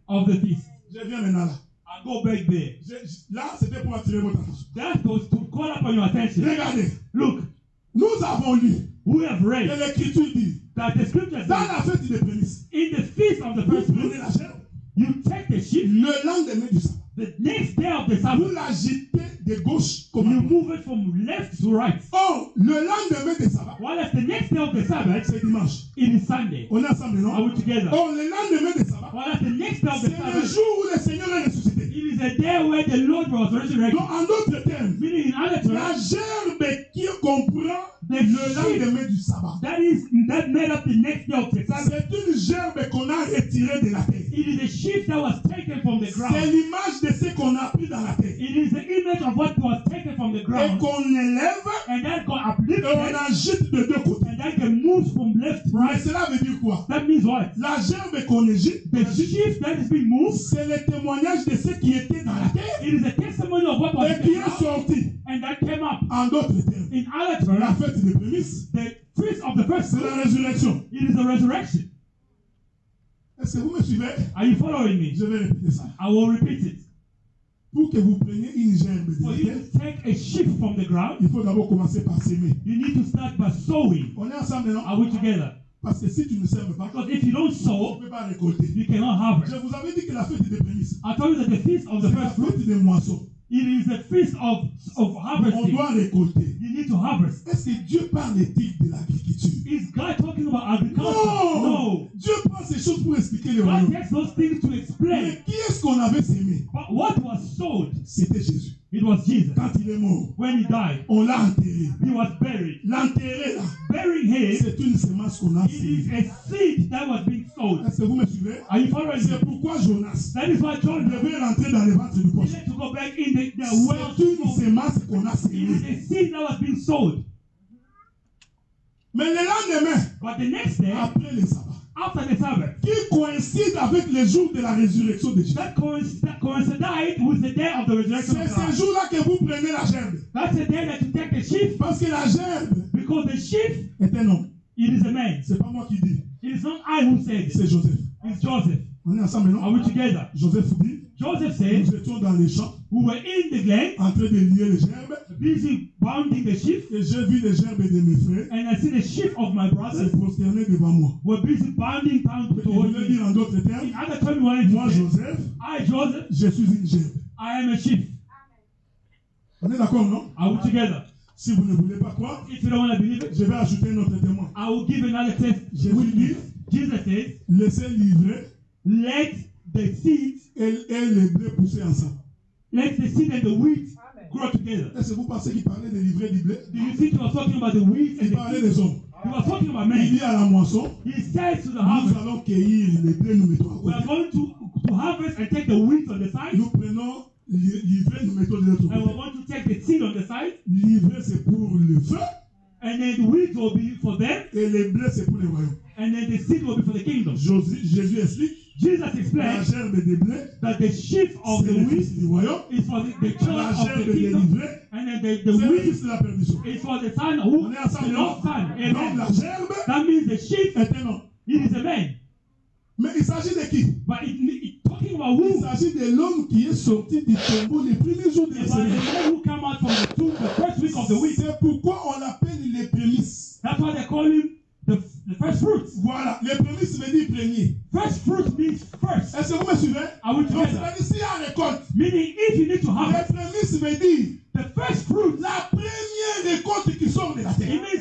of the feast. Je viens maintenant là. I'm go back there. Là, c'était pour attirer votre attention. That was to call upon your attention. Regardez. Look, Nous avons lu we have que read l'Écriture dit, that the scripture dans says, la fête des prémices, in the feast of the vous first prenez fruits, la gerbe, you take the sheep, le lendemain du sabbat, the next day of the vous Sabbath, la jetez de gauche comme you à droite. move it from left to right. Oh, le lendemain du sabbat, While as the next day of the Sabbath, c'est dimanche. it is Sunday. On est ensemble, Are non? we together? Oh, le lendemain du sabbat, While as the next day of c'est the le Sabbath, jour où le Seigneur est ressuscité. it is a day where the Lord was resurrected. Donc, en d'autres termes, Meaning, in other la terms, gerbe qui comprend the le sheep lendemain du sabbat, that made up the next day of the Sabbath, c'est une gerbe qu'on a retirée de la terre. it is a sheep that was taken from the C'est ground. l'image de ce qu'on a pris dans la terre. It is the image of what was taken from the Et ground, qu'on élève and that got et on uplifted, agite de deux côtés. and that can move from left to Mais right. cela veut dire quoi? That means what? La gerbe qu'on agite, The sheep that is being moved, c'est le témoignage de ce qui était dans la terre it is a testimony of what was et in qui the est ground, sorti. and that came up. En d'autres termes, In other la terms, fête des prémices, the feast of the first c'est fruit, la résurrection. it is the resurrection. Est-ce que vous me suivez? Are you following me? Je vais répéter ça. I will repeat it. Pour que vous preniez une gerbe de For la you terre, to take a sheep from the ground, il faut d'abord commencer par s'aimer. you need to start by sowing. On est ensemble, non? Are we together? Parce que si tu ne sèmes pas, Because if you don't tu ne sow, peux pas récolter. you cannot harvest. Je vous avais dit que la fête des prémices, I told you that the feast of the c'est la first fruit, fête des moissons. it is a feast of On harvesting. doit récolter. You need to harvest. Est-ce que Dieu parle-t-il de l'agriculture? Is God talking about agriculture? Non! No. Dieu prend ces choses pour expliquer le God royaume. takes those things to explain. Mais qui est-ce qu'on avait sémé? But what was sowed, C'était Jésus. it was Jesus. Quand il est mort, When he died, on l'a enterré. he was buried. L'enterrer là, Burying him, c'est une semence qu'on a it is sémée. a seed that was being sowed. Est-ce que vous me suivez? Are you following C'est me? pourquoi Jonas That is why John devait rentrer dans le ventre du poisson. needed to go back in the well. C'est une semence qu'on a It is sémée. a seed that was being sowed. Mais le lendemain, But the next day, après le sabbat, after the Sabbath, qui coïncide avec le jour de la résurrection de Jésus. that coincided with the day of the resurrection C'est of ce Christ. jour-là que vous prenez la gerbe. That's the day that you take the sheep, Parce que la gerbe because the sheep, est un homme. it is a man. C'est pas moi qui dis, It is not I who said it. c'est Joseph. It's Joseph. On est ensemble, Are non? we together? Joseph dit, Joseph said, nous étions dans les champs, we were in the glen, en train de lier les gerbes, busy bounding the sheep, et j'ai vu les gerbes de mes frères and I see the sheep of my se brothers prosterner devant moi. were busy bounding down Je towards voulais me. dire en d'autres termes, In other terms, what I moi say, Joseph, I, Joseph, je suis une gerbe. I am a sheep. On est d'accord, non? Are we together? Si vous ne voulez pas croire, If you don't want to believe it, je vais ajouter un autre témoin. I will give another test. Jésus dit, Jesus says, laissez livrer let the seeds, et les blés pousser ensemble. let the seed and the wheat grow together. Est-ce que vous pensez qu'il parlait de livrer du blé? Do you think he was talking about the wheat and Il the parlait seed? des hommes. He was talking about Il men. dit à la moisson, He says to the nous harvest, allons cueillir les blés, nous mettons we à are côté. going to harvest and take the wheat on the side, Nous prenons livrer, nous mettons de l'autre and we're côté. going to take the seed on the side, Livrer, c'est pour le feu, and then the wheat will be for them, et les blés, c'est pour les royaumes. and then the seed will be for the kingdom. Jésus explique, Jesus la explains gerbe des blés, that the sheep of c'est the le wheat fils du royaume. is for the La children of gerbe the des kingdom, livrés, and then c'est the le wheat fils de la perdition. is for the son who On est the ensemble, non? Lord's son. Donc la Amen. gerbe That means the sheep, est un homme. it is a man. Mais il s'agit de qui? But it talking about Il who? s'agit de l'homme qui est sorti du tombeau les premiers jours de la About the semaine. man who came out from the tomb the first week of the week. C'est pourquoi on l'appelle les prémices. That's why they call him the first fruits. Voilà, les prémices veut dire premier. First fruit means first. Est-ce que vous me suivez? Are we Donc, together? c'est-à-dire s'il y a récolte, Meaning if you need to les harvest, prémices veut dire the first fruit, la première récolte qui sort de la it terre. means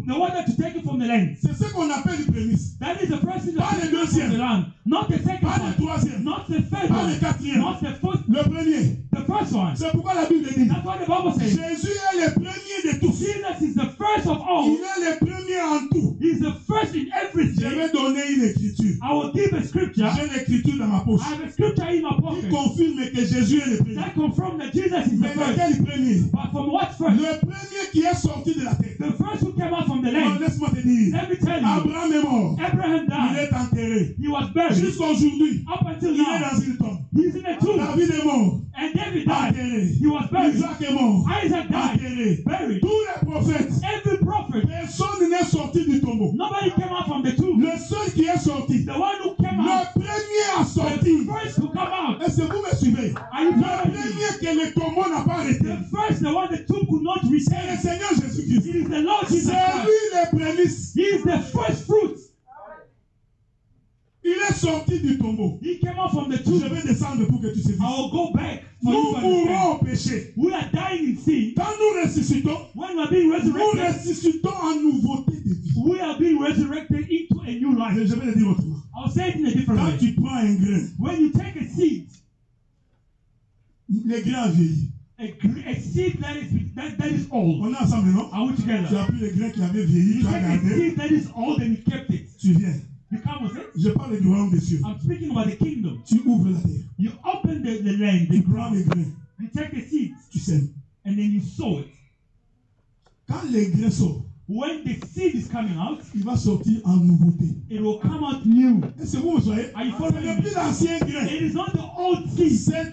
the one that to take it from the land. C'est ce qu'on appelle les prémices. That is the first thing Pas that le takes it from deuxième. the land. Not the second Pas le one. troisième, Not the third pas le one. quatrième. Not the fourth. Le premier. The first one. C'est pourquoi la Bible dit That's what the Bible says. Jésus est le premier de tous. Jesus is the first of all. Il est le premier en tout. He's the first in Je everything. vais donner une écriture. I will give a scripture. J'ai l'écriture dans ma poche. I have a scripture in my Qui pocket confirme que Jésus est le premier. that confirms that Jesus is the Mais first. lequel est le premier? But from what first? Le premier qui est sorti de la terre. The first who came out from the Non, land. laisse-moi te dire. Let me tell you, Abraham est mort. Abraham Il died. est enterré. He was buried. Jusqu'à aujourd'hui, Up until il est now, dans une tombe. he's in a tomb. David est mort. And David died. Enterré. He was buried. Isaac est mort. Isaac died. Enterré. Buried. Tous les prophètes, Every prophet, personne n'est sorti du tombeau. nobody came out from the tomb. Le seul qui est sorti, The one who came le Le premier à the sortir. first to come out. Est-ce que vous me suivez? Are you Le following me? premier que le tombeau n'a pas arrêté. The first, the one the tomb could not C'est receive. le Seigneur Jésus-Christ. It is the Lord Jesus C'est Christ. lui les prémices. He is the first fruit. Il est sorti du tombeau. He came out from the Je tomb. vais descendre pour que tu saisisses. I will go back for Nous you to understand. mourrons au péché. We are dying in sin. Quand nous ressuscitons, When we are being nous resurrected, ressuscitons en nouveauté de vie. we are being resurrected into a new life. Je vais le dire autrement. I'll say it in a different Quand way. tu prends un grain, When you take a seed, le grain a vieilli. a seed that is old, On est ensemble, non? are we Tu together? as pris le grain qui avait vieilli, You tu as take a gardé, seed that is old and you kept it. tu viens. You come with it. Je parle du royaume des cieux. I'm speaking about the kingdom. Tu ouvres la terre. You open the land, the Tu prends les ground. grains. You take the seeds Tu sèmes. and then you sow it. Quand les grains sortent, When the seed is coming out, il va sortir en nouveauté. it will come out new. Est-ce que vous me soyez? Are you Ce following n'est me? plus l'ancien grain. It is not the old seed. C'est un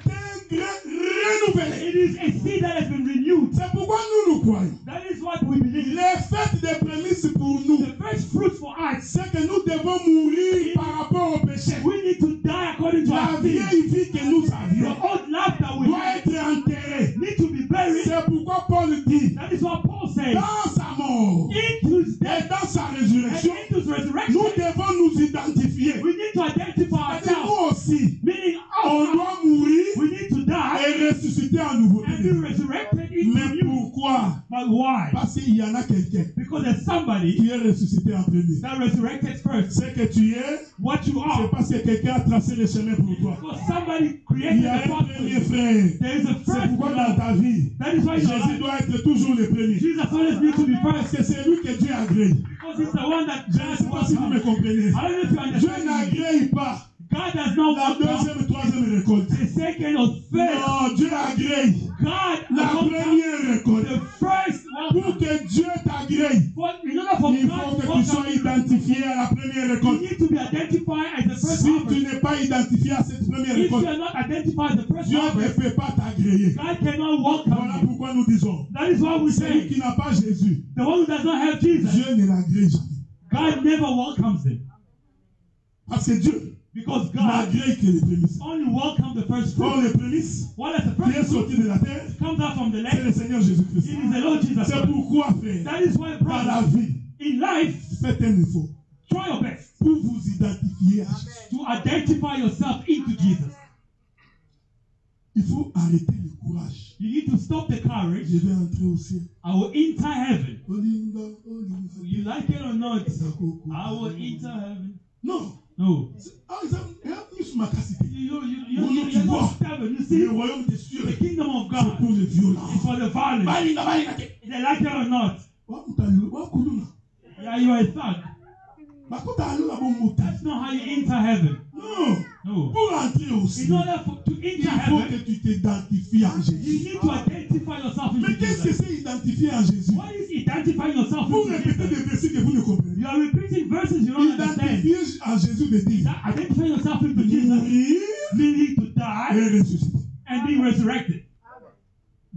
grain renouvelé. It is a seed that has been renewed. C'est pourquoi nous croyons. That is what we believe. Les fêtes des prémices pour nous, The first fruits for us, c'est que nous devons mourir par rapport au péché. we need to die according to La our sin. vieille vie que nous The avions old life that we doit had être enterrée. need to be buried. C'est pourquoi Paul dit, That is what Paul says. dans sa mort Into his et death dans sa and résurrection, into his resurrection, nous devons nous identifier. we need to identify C'est-à-dire ourselves. nous aussi, Meaning, on doit mourir we need to die et ressusciter en nouveauté. and be resurrected into Mais you. pourquoi? But why? Parce qu'il y en a quelqu'un Because there's somebody qui est ressuscité en premier. that resurrected first. Ce que tu es, What you c'est are. parce que quelqu'un a tracé le chemin pour toi. Because somebody Il created y a a un pathway. premier frère. There is a C'est first pourquoi dans beloved. ta vie, That is why in your Jésus life, doit être toujours le premier. Jesus always needs to be Parce first. que c'est lui que Dieu agrée. Because he's the one that Je ne sais pas si vous me I comprenez. don't know if you Dieu understand. me. n'agrée pas God does not la welcome deuxième, troisième récolte. the second or third. Non, Dieu agrée God la welcomes première récolte. the first Pour welcome. que Dieu t'agrée, In order for il God faut to que tu sois welcome you, identifié à la première you récolte. need to be identified as the first Si tu harvest. n'es pas identifié à cette première If you récolte, are not identified as the first Dieu ne harvest, peut pas t'agréer. God cannot welcome Voilà you. pourquoi nous disons, That is why we celui say qui n'a pas Jésus, the one who does not have Jesus, Dieu ne l'agrée jamais. God never welcomes him. Parce que Dieu Because God n'agrée que les prémices. only welcomes the first Or fruit. les prémices What is the qui est first fruit? sorti de la terre, Comes out from the c'est le land. Seigneur Jésus-Christ. It is the Lord Jesus C'est Christ. pourquoi, frère, That is why, dans la brother, vie, in life, faites un effort try your best pour vous identifier à Jésus. to identify yourself into Jesus. Il faut arrêter le courage. You need to stop the courage. Je vais entrer au ciel. I will enter heaven. Olinda, Olinda. You like it or not, Sakoko. I will enter heaven. Non. No. Ah, help me sur ma capacité. You're not stubborn. You Le see, royaume des cieux, the kingdom of c'est God pour les violents. is for the violent. Balinga, balinga, te. They like it or not. Wakuluna. Yeah, you are a thug. Bakota alula bomuta. That's not how you enter heaven. Non. No. Pour entrer au In ciel, order to il enter faut heaven, que tu t'identifies en you Jésus. need to identify yourself Mais into qu'est-ce que Jesus. c'est identifier en Jésus? What is identifying yourself Vous into répétez Jesus? des versets que vous ne comprenez You pas. are repeating verses you don't understand. Identifier en Jésus veut dire Identify yourself into Jesus, mourir meaning to die et ressusciter. and be resurrected.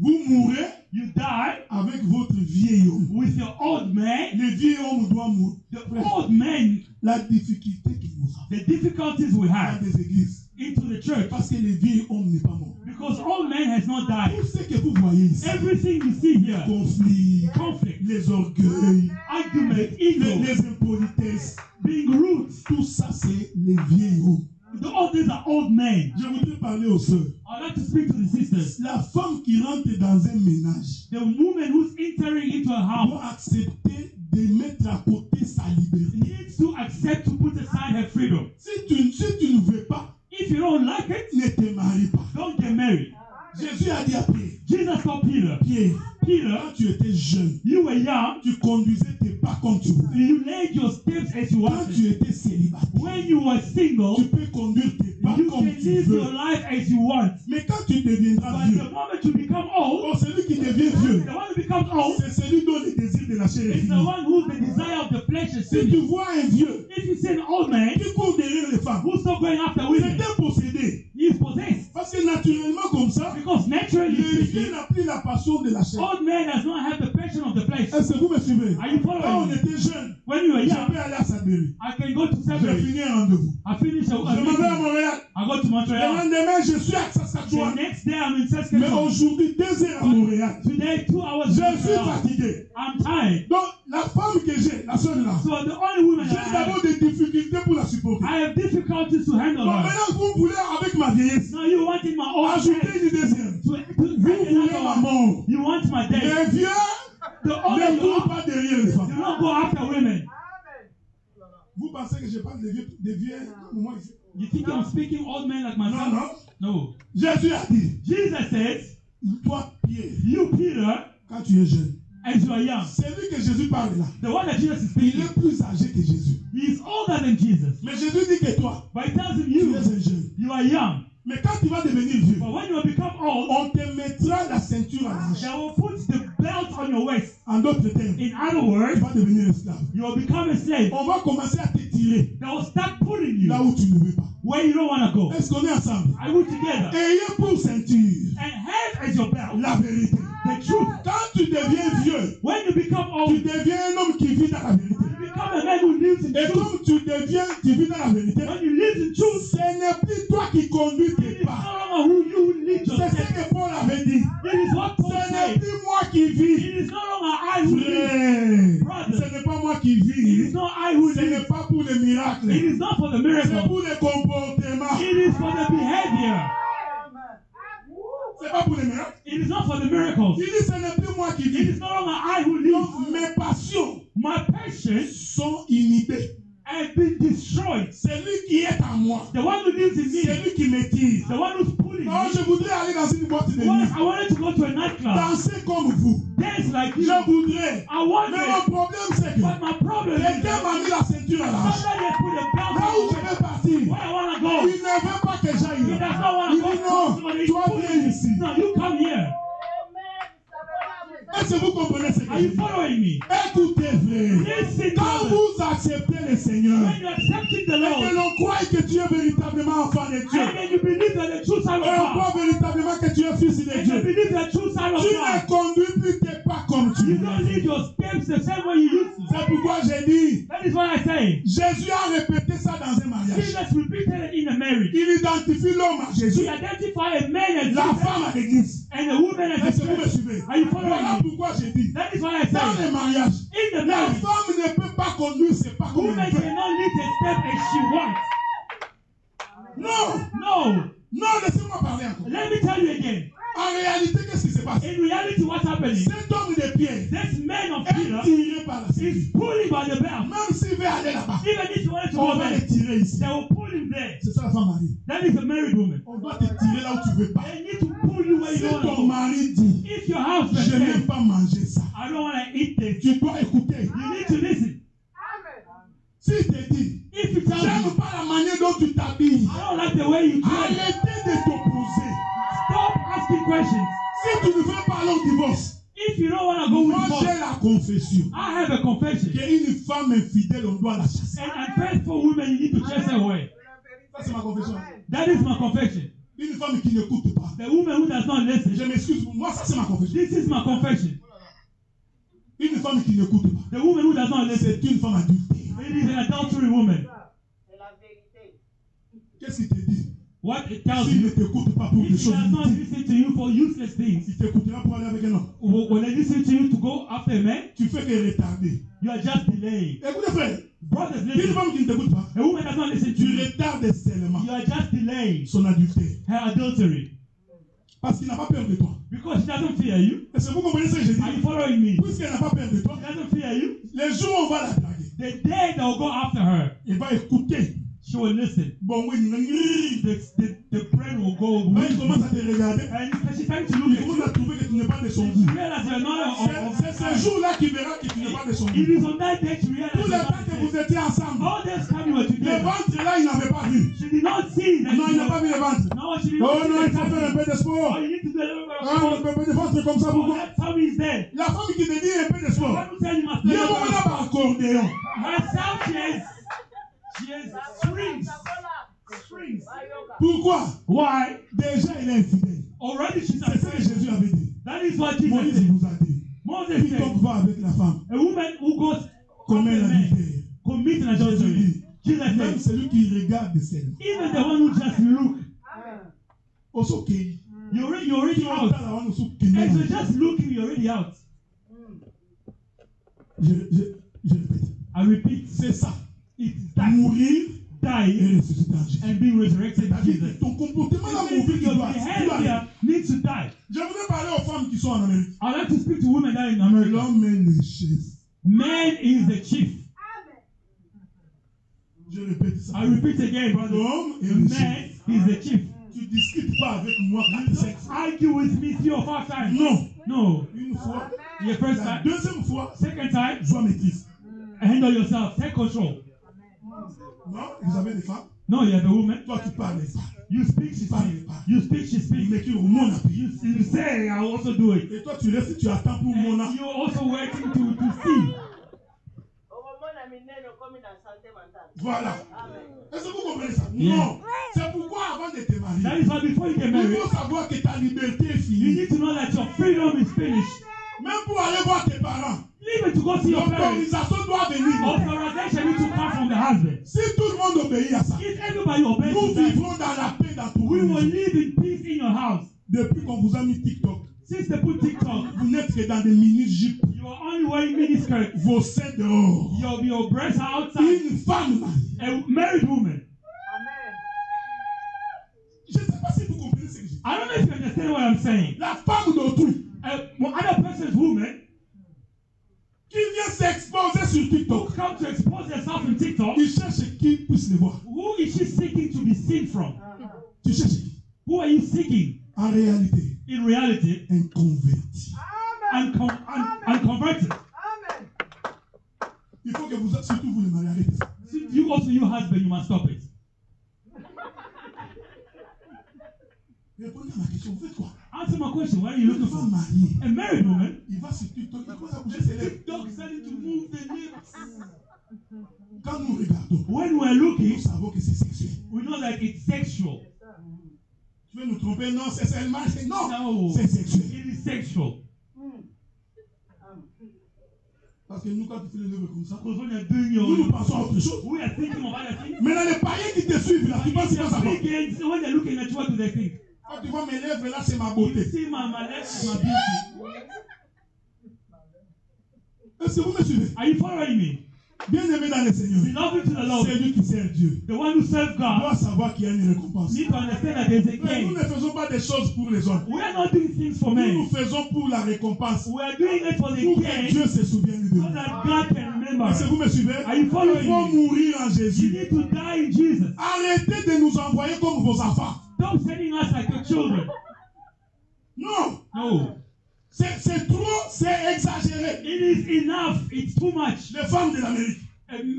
Vous mourrez You die avec votre vieil homme. with your old man. Le vieil homme doit mourir. The old man, La difficulté que nous avons the difficulties we dans have des églises, into the church, parce que le vieil homme n'est pas mort. because old man has not died. Tout ce que vous voyez ici, Everything you see here, conflits, conflict, les orgueils, argument, ego, les impolitesses, being rude, tout ça c'est les vieils hommes. all these are old men. Je voudrais parler aux sœurs. I'd like to speak to the sisters. La femme qui rentre dans un ménage The woman who's entering into a house doit accepter de mettre à côté sa liberté. needs to accept to put aside her freedom. Si tu ne veux pas, If you don't like it, ne te marie pas. don't get married. Jésus a dit à Pierre, Jesus told Peter, Pierre, Peter, quand tu étais jeune, you were young, tu conduisais tes pas comme tu voulais. you laid your steps as you Quand wanted. tu étais célibataire, When you were single, tu peux conduire tes pas you comme can tu live your veux. life as you want. Mais quand tu deviendras But vieux, the moment you become old, oh, celui qui devient vieux, the one who becomes old c'est celui dont le désir de la chair est is the fini. one who's the desire of the flesh is Si tu finished. vois un vieux If you see an old man qui court derrière les femmes, who's not going after c'est women, un possédé. he is possessed. Parce que naturellement comme ça, Because il naturally Le vieux speaking, n'a plus la passion de la chair. old man does not have the passion of the flesh. Est-ce que vous me suivez? Are you following Quand on me? était jeune, When you were je young, peux aller à Sudbury. I can go to J'ai Sudbury. fini un rendez-vous. I finish a Je m'en vais à meeting. Montréal. I go to Le Montreal. lendemain, je suis à The Saskatchewan. next day I'm in Mais Saskatchewan. aujourd'hui, 2 heures à Montréal. Today 2 hours. Je in suis Montreal. fatigué. I'm tired. Donc, la femme que j'ai, la seule là, So the only woman that j'ai I d'abord have, des difficultés pour la supporter. I have difficulties to handle Donc her. maintenant, vous voulez, avec ma vieillesse, Now you want in my old ajouter age une deuxième. to Vous voulez ma mort. You want my death. Les vieux The older ne you courent are, pas derrière les do femmes. not go after women. Vous pensez que je parle des vieux comme moi ici? You think I'm speaking old men like Non, myself? non. No. Jésus a dit, Jesus says, toi, Pierre, you Peter, quand tu es jeune, as you are young, celui que Jésus parle là, the one that Jesus is il speaking, est plus âgé que Jésus. he is older than Jesus. Mais Jésus dit que toi, But he tells him tu es un jeune. you are young. Mais quand tu vas devenir vieux, But when you become old, on te mettra la ceinture à la hanche. they will put the belt on your waist. En d'autres termes, In other tu words, vas devenir esclave. you will become a slave. On va commencer à te tirer They will start putting là you où tu ne veux pas. where you don't want to go. Est-ce qu'on est ensemble? Are we together? Ayez pour ceinture And have as your belt la vérité. the truth. Quand tu deviens vieux, When you become tu old, you deviens un homme qui vit dans la vérité. become a man who lives in Et truth. comme tu vis dans la vérité, When you live in truth, ce n'est plus toi qui conduis it tes is pas. no longer who you lead C'est yourself. ce que Paul avait dit. It is what Paul Ce n'est said. plus moi qui vis. It is no longer I who live. Frère, Brother. ce n'est pas moi qui It vis. is not I who Ce n'est live. pas pour les miracles. It is not for the C'est miracle. pour les comportements. It is for the behavior. C'est pas pour les miracles. It is not for the miracles. Il dit ce n'est plus moi qui It vis. is no longer I who Donc live. mes passions My passions sont inhibées. have been destroyed. C'est lui qui est en moi. The one who lives in C'est me, lui qui me tire. the one who's pulling Non, me. je voudrais aller dans une boîte de nuit. I wanted to go to a nightclub, Danser comme vous. dance like you. Je voudrais. I want Mais it. mon problème c'est que But my problem is quelqu'un m'a mis la ceinture à la hanche. somebody has put a belt Là où on je me. vais partir, Where I want to il go. ne veut pas que j'aille He does là. not want Il to dit go. non, Somebody is toi viens pulling ici. me. No, you come here. Est-ce que vous comprenez ce que Are je you dis? following me? Écoutez, frère. Listen, Quand brother. vous acceptez le Seigneur When you're accepting the et que Lord, l'on croit que tu es véritablement enfant de Dieu, and then you believe that the true side of et on God, croit véritablement que tu es fils de and you Dieu, believe the true side of tu ne God, conduis plus tes pas comme tu you veux. don't lead your steps the same way you used to. C'est pourquoi j'ai dit, That is what I say. Jésus a répété ça dans un mariage. Jesus repeated it in a marriage. Il identifie l'homme à Jésus, He identified a man as la Jesus femme à l'église. and a woman as a Est-ce que vous me church. suivez? Are you following Voilà me? pourquoi j'ai dit, That is what I dans say. les mariages, In the la marriage, femme ne peut pas conduire ses pas comme woman elle veut. cannot lead a step as she wants. Non, No. non, laissez-moi parler encore. Let me tell you again. En réalité, qu'est-ce qui se passe? In reality, what's happening? Cet homme de Pierre This man of est Peter tiré par la is ceinture. pulling by the belt. Même s'il veut aller là-bas, Even if you wanted to on go va there, le tirer ici. they will pull him there. C'est ça la femme a dit. That is a married woman. On doit te tirer là où tu veux pas. They need to pull you where Si you don't ton want to mari dit, go. If your husband je n'aime says, pas manger ça, I don't want to eat this, tu dois écouter. you need to listen. S'il te dit, If you tell j'aime me, pas la manière dont tu t'habilles, I don't like the way you dress, arrêtez de t'opposer. stop asking questions. Si tu ne veux pas aller au divorce, If you don't want to go with moi divorce, j'ai la confession I have a confession. qu'une femme infidèle, on doit la chasser. An unfaithful woman, you need to chase her away. Ça c'est ma confession. That is my confession. Une femme qui n'écoute pas. The woman who does not listen, Je m'excuse pour moi, ça c'est ma confession. this is my confession. Une femme qui n'écoute pas. The woman who does not listen, C'est une femme adultère. it is an adultery woman. Qu'est-ce qu'il te dit? What it tells S'il ne you, t'écoute pas pour des if he choses does not inutiles, listen to you for useless things, il t'écoutera pour aller avec un homme. when they listen to you to go after a man, Tu fais que retarder. you are just delaying. Écoutez frère, Brothers, une listen. femme qui ne t'écoute pas, A woman does not listen to tu you. retardes seulement You are just delaying son adultère. her adultery Parce qu'il n'a pas peur de toi. because she doesn't fear you. Est-ce que vous comprenez ce que je dis? Are you following me? Puisqu'elle n'a pas peur de toi, She doesn't fear you. les jours où on va la draguer, The day they will go after her, elle va écouter. she will listen. Bon, oui, The brain will go quand il weak. commence à te regarder, And she's trying to il look at commence you. à trouver que tu n'es pas de son You goût. realize you're not C'est ce jour-là qu'il verra que tu n'es pas de son It goût. is on that day she realized Tous les you're temps not que the vous same. étiez ensemble, All this time you were le together, ventre là, il n'avait pas vu. she did not see that Non, il you n'a pas were. vu le ventre. No, she did Oh not non, il see faut faire un that. peu de sport. Oh, you need to do a little bit of Ah, sport. un peu de ventre comme ça, Oh, pourquoi? that tummy is there. La femme qui te dit un peu de The sport. one who tell you must Il y do a un a moment little là, bit par accordéon. herself, she has strings. Strings. Pourquoi? Why? Déjà, il est infidèle. Already she's C'est ça que Jésus avait dit. That is what Jesus Moïse said. vous a dit. Moses Quiconque said, va avec la femme a woman who goes commet l'adultère. commit an Jésus adultery. dit, Jesus même said, celui qui regarde celle. even the one who just look, Aussi qui you're already out. And so just looking, you're already out. Je répète. I repeat, C'est ça. it's that Mourir et die ressusciter en Jésus. and being resurrected in Jesus. C'est-à-dire que ton comportement là, mon It means vie, your tu dois. behavior needs to die. Je voudrais parler aux femmes qui sont en Amérique. I'd like to speak to women that are in America. L'homme est le chef. Man is the chief. Je répète ça. I repeat again, brother. L'homme est The le man chef. is the chief. Tu discutes pas avec moi 4-5 fois. Argue with me 3 or 4 times. Non. No. Une fois. The first La time. deuxième fois, Second time. sois maîtrise. Handle yourself. Take control. Non, vous avez des femmes. No, you have a woman. Toi, tu parles pas. You speak, she speaks. You speak, she speaks. Mais qui au monde a payé. You say, I'll also do it. Et toi, tu restes, tu attends pour mon And you're also waiting to see. Voilà. Est-ce que vous comprenez ça? Yeah. Non. C'est pourquoi avant de te That marier, is why before you get il married, faut savoir que ta liberté est you finie. need to know that your freedom is finished. Même pour aller voir tes parents, Even to go see your parents, l'autorisation doit venir. authorization needs to come from the husband. Si tout le monde obéit à ça, If everybody obeys nous to that, vivrons dans la paix dans tout we le will monde. live in peace in your house. Depuis qu'on vous a mis TikTok, Since they put TikTok, vous n'êtes que dans des mini-jupes, you are only wearing miniskirts. vos seins dehors. Your breasts are outside. Une femme mariée. A married woman. Je ne sais pas si vous comprenez ce que je dis. I don't know if you understand what I'm saying. La femme d'autrui Other person's woman qui vient s'exposer sur who TikTok, come to expose herself in TikTok, il cherche qui puisse le voir. who is she seeking to be seen from? Tu cherches qui? Who are you seeking? En réalité, In reality, un converti. unconverted. Il faut que vous, surtout vous les mariés, arrêtez ça. You also, you husband, you must stop it. Répondez à ma question, vous faites quoi? Answer my question. What are you Une looking femme for? mariée, A married woman. il va sur TikTok, il commence à bouger ses lèvres. TikTok starting to move the lips. Quand nous regardons, When we're nous looking, savons que c'est sexuel. we know that it's sexual. Tu veux nous tromper? Non, c'est seulement. Non, No, c'est sexuel. it is sexual. Parce que nous, quand tu fais les lèvres comme ça, Because when you're doing nous pensons à autre chose. we are thinking of other things. Maintenant, les païens qui te suivent, là, tu penses qu'ils vont savoir. When they're looking at you, what do they think? Quand tu vois mes lèvres, là, c'est ma You beauté. see my legs, my beauty. Est-ce que vous me suivez? Are you following me? Bien-aimé dans le Seigneur, Beloved to the Lord, c'est lui qui sert Dieu. the one who serves God, Doit savoir qu'il y a une récompense. need to understand that there's a Mais nous gain. ne faisons pas des choses pour les hommes. We are not doing things for Nous men. faisons pour la récompense. We are doing it for the Pour que gain, Dieu se souvienne de so nous. that God can remember. Est-ce que vous me suivez? Are you Il following faut me? mourir en You Jésus. need to die in Jesus. Arrêtez de nous envoyer comme vos enfants. Stop sending us like your children. Non. No. C'est trop, c'est exagéré. It is enough. It's too much. Les femmes de l'Amérique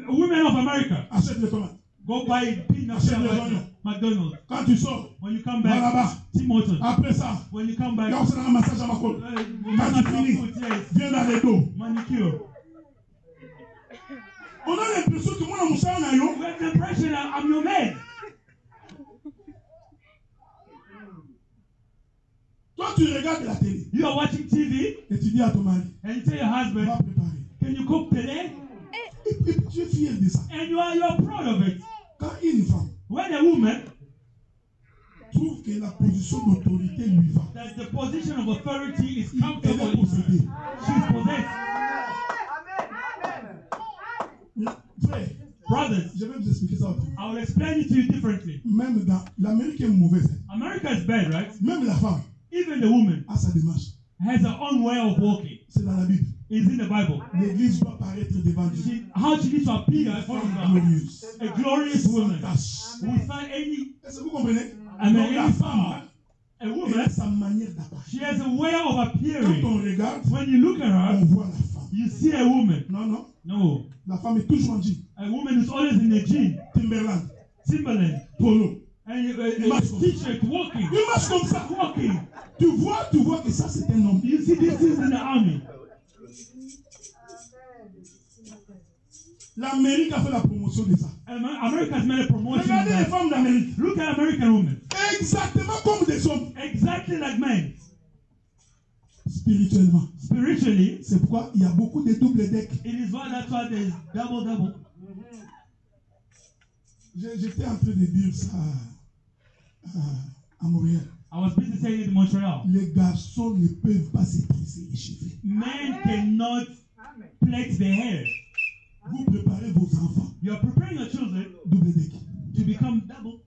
Women of America, achètent les tomates. go buy peanuts Achète les at oignons. McDonald's. Quand tu sors, When you come va back, là-bas. Tim Hortons. Après ça, When you come il y back, a aussi un massage à ma côte. Quand tu finis, yes, viens dans les dos. manicure. On a l'impression que moi, dans mon salon, We have the impression that I'm your man. toi, tu regardes la télé You are watching TV et tu dis à ton mari, and you tell your va husband, préparer. can you cook today? Et puis tu es fier de ça. And you are proud of it. Quand une femme When a woman, trouve que la position d'autorité lui va, that the position of authority is elle comfortable est in her, possédée. she's possessed. Frère, Brothers, je vais vous expliquer ça autrement. I will explain it to you differently. Même dans l'Amérique est mauvaise. America is bad, right? Même la femme Even the woman a sa démarche. has her own way of walking. C'est dans la Bible. It's in the Bible. L'église doit paraître devant Dieu. How she needs to appear in front of Femme God. glorieuse. A glorious Sans woman. tache. Without any, Est-ce que vous comprenez? I mean, Donc la any femme, flaw. A elle woman, a sa manière d'apparaître. she has a way of Quand appearing. on regarde, When you look at on her, voit la femme. you see a woman. Non, non. No. La femme est toujours en jean. A woman is always in a jean, Timberland, Timberland, polo. and a t-shirt walking. Il marche comme ça. Walking. Tu vois que ça c'est un homme. You see this is in the army. L'Amérique a fait la promotion de ça. America's made a promotion. Regardez les femmes d'Amérique. Look at American women. Exactement comme des hommes. Exactly like men. Spirituellement. Spiritually, c'est pourquoi il y a beaucoup de double deck. It is why that's why there's double. J'étais en train de dire ça à Montréal. I was busy saying it in Montreal. Les garçons ne peuvent pas se tresser les cheveux. Men cannot plait their hair. Vous préparez vos enfants. You are preparing your children double deck. To become double.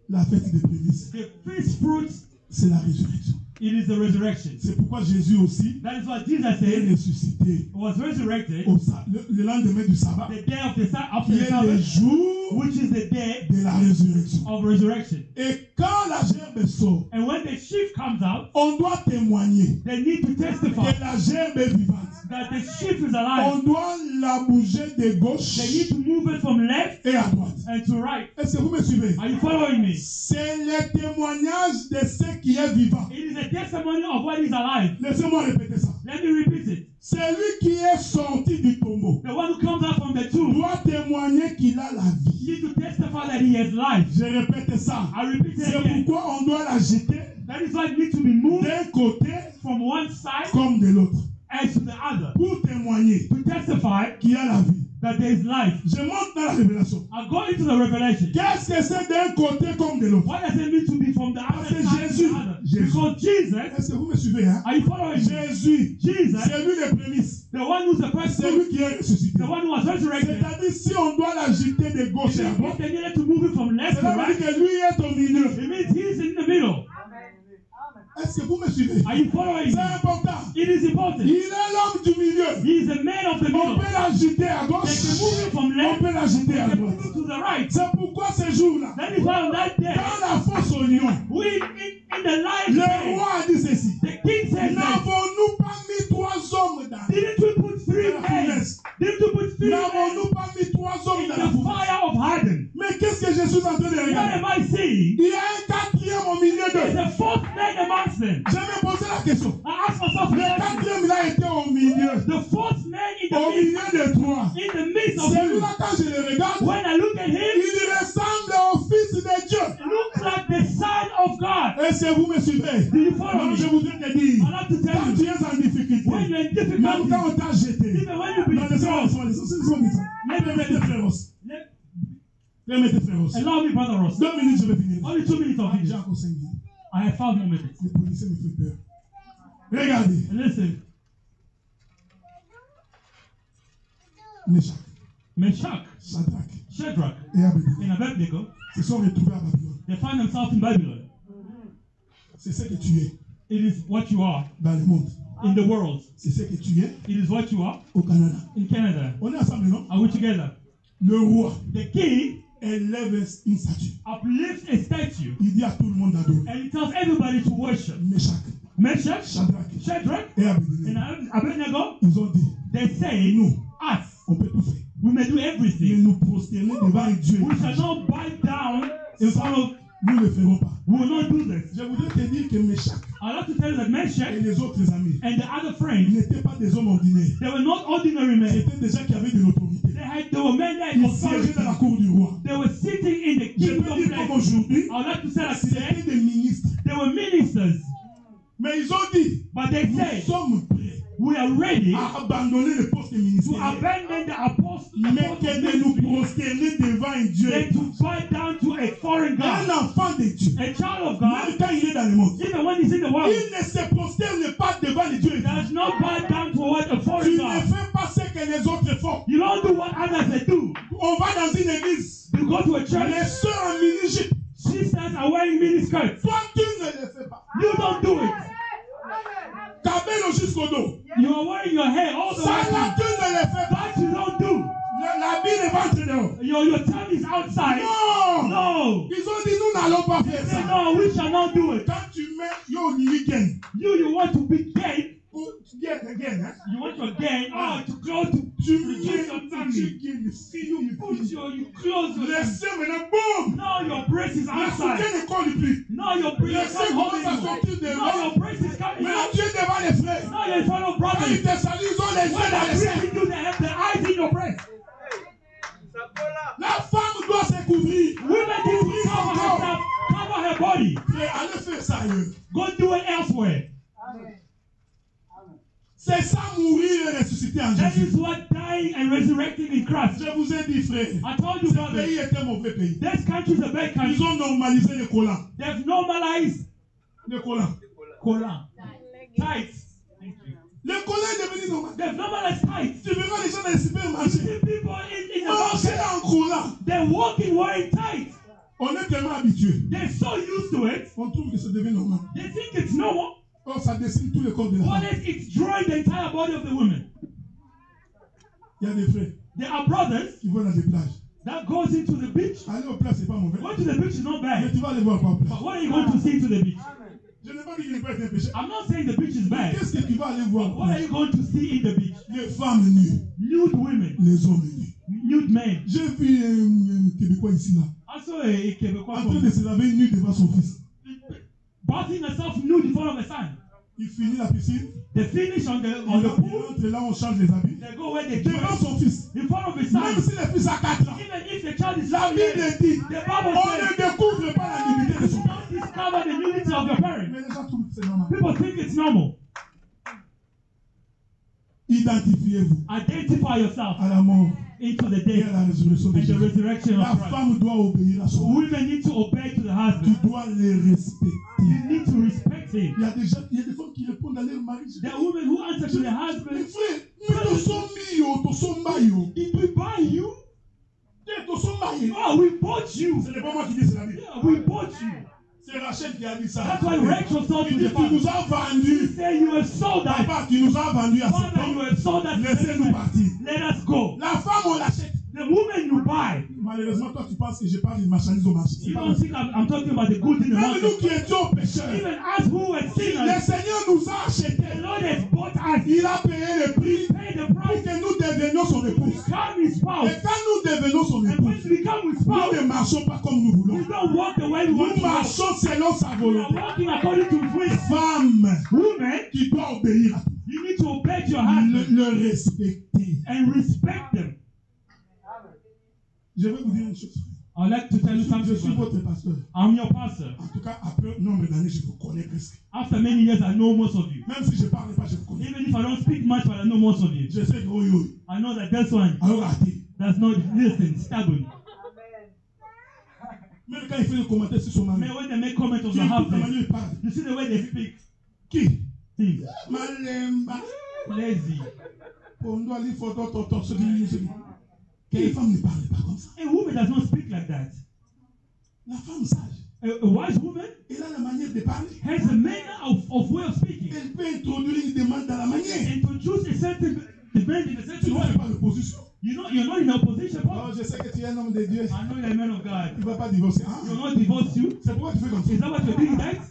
La fête des prémices. The first fruits. C'est la résurrection. It is the resurrection. C'est pourquoi Jésus aussi that is what Jesus said, est ressuscité. Was resurrected Le lendemain du sabbat. The day of the Sabbath. Qui est le jour which is the day de la résurrection. Of resurrection. Et quand la gerbe sort, and when the sheaf comes out, on doit témoigner. They need to testify que la gerbe est vivante. That the sheaf is alive. On doit la bouger de gauche. They need to move it from left et à droite. And to right. Est-ce que vous me suivez? Are you following me? C'est le témoignage de ce qui est vivant. It is a testimony of what is alive. Laissez-moi répéter ça. Let me repeat it. Celui qui est sorti du tombeau. The one who comes out from the tomb. Doit témoigner qu'il a la vie. Need to testify that he has life. Je répète ça. I repeat it again. C'est pourquoi on doit la jeter. That is why it needs to be moved. D'un côté. From one side. Comme de l'autre. And to the other. Pour témoigner. To testify. Qu'il y a la vie. That there is life. Je monte dans la révélation. I go into the revelation. Qu'est-ce que c'est d'un côté comme de l'autre? What does it mean to be from the other side Jésus. to the other? Because Jesus. Est-ce que vous me suivez, hein? Are you following Jésus. Jesus. C'est lui les prémices. The one who's the first. C'est lui qui est ressuscité. The one who was resurrected. C'est-à-dire si on doit la jeter de gauche à droite. They needed to move it from left to right. Que lui est au milieu. It means he's in the middle. Est-ce que vous me suivez? Are you following? C'est important. It is important. Il est l'homme du milieu. He is the man of the middle. On peut l'agiter à gauche. They can move it from left. On peut l'agiter à droite. To the right. C'est pourquoi ce jour-là. That is why on that day. Dans la fosse au lion. In the light. Le roi a dit ceci. The king said. N'avons-nous pas mis 3 hommes dans. Didn't we put 3 men? Didn't we put 3 men? N'avons-nous pas mis 3 hommes dans la fosse? Fire of Harden. Mais qu'est-ce que je suis en train de regarder? What am I seeing? Il y a un 4e au milieu d'eux. There's a 4th man amongst them. Je me posais la question. I asked myself. Le 4e il a été au milieu. The 4th man in the au milieu de 3. In the midst of celui-là quand je le regarde. When I look at him. Il ressemble au Fils de Dieu. He looks like the Son of God. Est-ce que vous me suivez? Do you follow me? Je voudrais te dire. Quand tu es en difficulté. When you're in difficulty. Même quand on t'a jeté. Even when you've been Allow me, Brother Ross. 2 minutes, je vais finir. Only 2 minutes of video. I have 5 more minutes. Les policiers me font peur. Regardez. Listen. Meshach, Shadrach, et Abednego se sont retrouvés à Babylone. They find themselves in Babylon. C'est ce que tu es. It is what you are. Dans le monde. In the world. C'est ce que tu es. It is what you are. Au Canada. In Canada. On est ensemble, non? Are we together? Le roi. The king. Élève une statue. Uplifts a statue. Il dit à tout le monde d'adorer. And he tells everybody to worship. Meshach, Shadrach, et Abednego. Ils ont dit. They say, nous, us, on peut tout faire. We may do everything. Mais nous prosterner devant un Dieu. We shall not bow down in front of. Nous ne le ferons pas. We will not do this. Je voudrais te dire que Meshach I'd like to tell you that Meshach et les autres amis and the other friends n'étaient pas des hommes ordinaires. They were not ordinary men. C'était des gens qui avaient de l'autorité. They were men that ils siégeaient dans la cour du roi. They were sitting in the kingdom place. Comme aujourd'hui, I'd like to say that c'était des ministres. They were ministers. Mais ils ont dit, but they say, nous sommes prêts. We are ready à abandonner le poste ministériel. To abandon the apostle. Mais que de nous prosterner devant un Dieu. Then to bow down to a foreign God. Un enfant de Dieu. A child of God. Même quand il est dans le monde. Even when he's in the world. Il ne se prosterne pas devant les dieux. Does not bow down to what a foreign Tu God. ne fais pas ce que les autres font. You don't do what others do. On va dans une église. You go to a church. Les sœurs en mini-jupe. Sisters are wearing miniskirts. Toi, tu ne le fais pas. You don't do it. Cabello jusqu'au dos. You are wearing your hair all the way. Ça là, tu ne le fais pas. That you don't do. La Bible est ventre dehors. Your tongue is outside. Non. No. Ils ont dit nous n'allons pas faire ça. No, we shall not do it. Quand tu mets your weekend. You want to be gay. Again, hein? You want your gain to close to reduce your tummy. You close your laissez maintenant, boum! No, your breast is outside. Le soutien ne colle plus. No, your breast is coming. No, your breast is coming maintenant out. tu es devant les frères. No, Now your fellow Quand ils brothers, te saluent, ils ont les yeux when dans les they're seins. greeting you, they have their eyes in your breast. La femme doit se couvrir. Women need to cover herself, cover her body. Frère, allez faire ça ailleurs. Go do it elsewhere. C'est ça mourir et ressusciter en That Jésus. is what dying and resurrecting in Christ. Je vous ai dit, frère, I told you, ce brother, pays est un mauvais pays. this country is a bad Ils country. ont normalisé les collants. They've normalized Les collants. collant, tights. Le collant est devenu normal. They've normalized tights. Tu verras les gens dans les You supermarchés see people in the marcher market, en collant. they're walking wearing tights. On est tellement habitués. They're so used to it, On trouve que ça devient normal. they think it's normal. Or ça dessine tout le corps de la What femme. is it's drawing the entire body of the woman. Il y a des frères There are brothers qui vont dans des plages. that goes into the beach. Aller aux plages, c'est pas mauvais. Going to the beach is not Mais bad. tu vas aller voir quoi aux But plages. what are you going to see to the beach? Je n'ai pas dit qu'il ne peut être un péché. I'm not saying the beach is bad. Qu'est-ce que tu vas aller voir aux What are plages? you going to see in the beach? Les femmes nues, Nude women, les hommes nus. nude men. J'ai vu un Québécois ici là, Also a Quebecois en train de se laver nu devant son fils. bathing herself nude in front of a son. Il finit la piscine, They finish on the il pool. rentre et là on change les habits. They go where they Devant dress son fils. in front of his Même son. si le fils a 4 ans, Even if the child is la 4 years, Bible dit, the Bible on says ne découvre pas la nudité de you son père. don't discover the nudity of your parents. Mais les gens trouvent que c'est normal. People think it's normal. Identifiez-vous Identify yourself à la mort into the et day à la résurrection de and the Jésus. resurrection La of Christ. femme doit obéir à son mari. Women need to obey to the Tu husband. dois les respecter. You need to respect him. Il y a des gens, il y a des femmes qui répondent à leur mari. There are women who answer to the Mais husband. frère, nous sommes mis, nous sommes maillots. Did we buy you? Nous sommes maillots. Oh, we bought you. Ce n'est pas moi qui dis, c'est la Bible. Yeah, we bought you. C'est Rachel qui a dit ça. That's why Rachel told Il to dit, the tu nous father. as He vendus. said you have sold us. Papa, tu nous as vendus à ce Father, you temps. have sold us. Laissez-nous partir. Let us go. La femme, on l'achète. The woman you buy. Malheureusement, toi, tu penses que je parle de marchandises au marché. You don't think I'm talking about the good in the Même nous market. qui étions pécheurs, Even us who were le sinners, Seigneur nous a achetés. the Lord has bought us. Il a payé le prix Pay the pour price. que nous devenions son épouse. Become his spouse. Et quand nous devenons son And when épouse, we become his nous spouse, ne marchons pas comme nous we voulons. don't walk the way we want Nous to walk. marchons selon sa We are volonté. walking according to his will. Femme, Women, tu dois obéir à tout. you need to obey to your husband Le respecter. and respect them. Je vais vous dire une chose. I'd like to tell you Je something. suis brother. votre pasteur. I'm your pastor. En tout cas, après un nombre d'années, je vous connais presque. After many years, I know most of you. Même si je ne parle pas, je vous connais. Even if I don't speak much, but I know most of you. Je sais que oui, oui. I know that this one Alors, raté. does not listen, stubborn. Même quand il fait des commentaires sur son mari, Man, when they make comment of tu the écoutes la husband, manière il parle. you see the way they speak. Qui See, Malemba. lazy. Pondo ali photo toto ce qui Quelle femme ne parle pas comme ça? A woman does not speak like that. La femme sage, A wise woman elle a la manière de parler. has a manner of way of speaking. Elle peut introduire une demande dans la manière. Introduce a certain demand in a Tu certain ne way. fais pas l'opposition. You're not in opposition. Oh, je sais que tu es un homme de Dieu. I know you're a man of God. Tu ne vas pas divorcer. Ah, You'll not divorce you. c'est pourquoi tu fais comme ça? Is that what you're doing, that?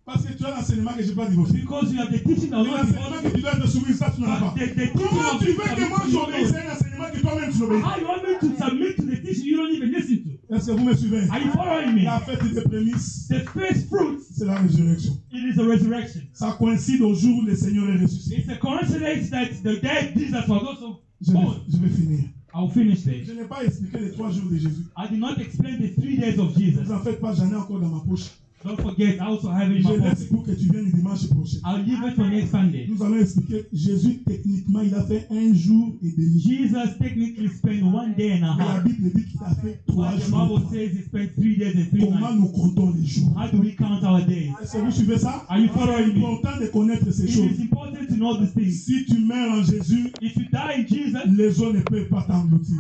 Parce que tu as l'enseignement que je ne vais pas divorcer. Because you have the teaching that will not L'enseignement divorce que tu dois te soumettre, ça tu n'en as pas. The teaching Comment of tu veux que moi j'obéisse à un enseignement que toi-même tu n'obéis pas? how you want me to submit to the teaching you don't even listen to? Est-ce que vous me suivez? Are you following me? La fête des prémices, The first fruits, c'est la résurrection. it is a resurrection. Ça coïncide au jour où le Seigneur est ressuscité. It's a coincidence that the dead Jesus was also Je born. vais finir. I'll finish there. Je n'ai pas expliqué les 3 jours de Jésus. I did not explain the 3 days of Ne Jesus. vous en faites pas, j'en ai encore dans ma poche. Don't forget, I also have it in Je my laisse pocket. pour que tu viennes le dimanche prochain. I'll leave it for next Sunday. Nous allons expliquer. Jésus, techniquement, il a fait 1 jour et demi. Jesus technically spent 1 day and a Mais la half. Bible dit qu'il a fait 3 But the jours. Bible says he spent 3 days and 3 Comment nights. nous comptons les jours? How do we count our days? Est-ce que vous suivez ça? Are you following C'est me? important de connaître ces It choses. is important to know these things. Si tu meurs en Jésus, If you die in Jesus, les eaux ne peuvent pas t'engloutir.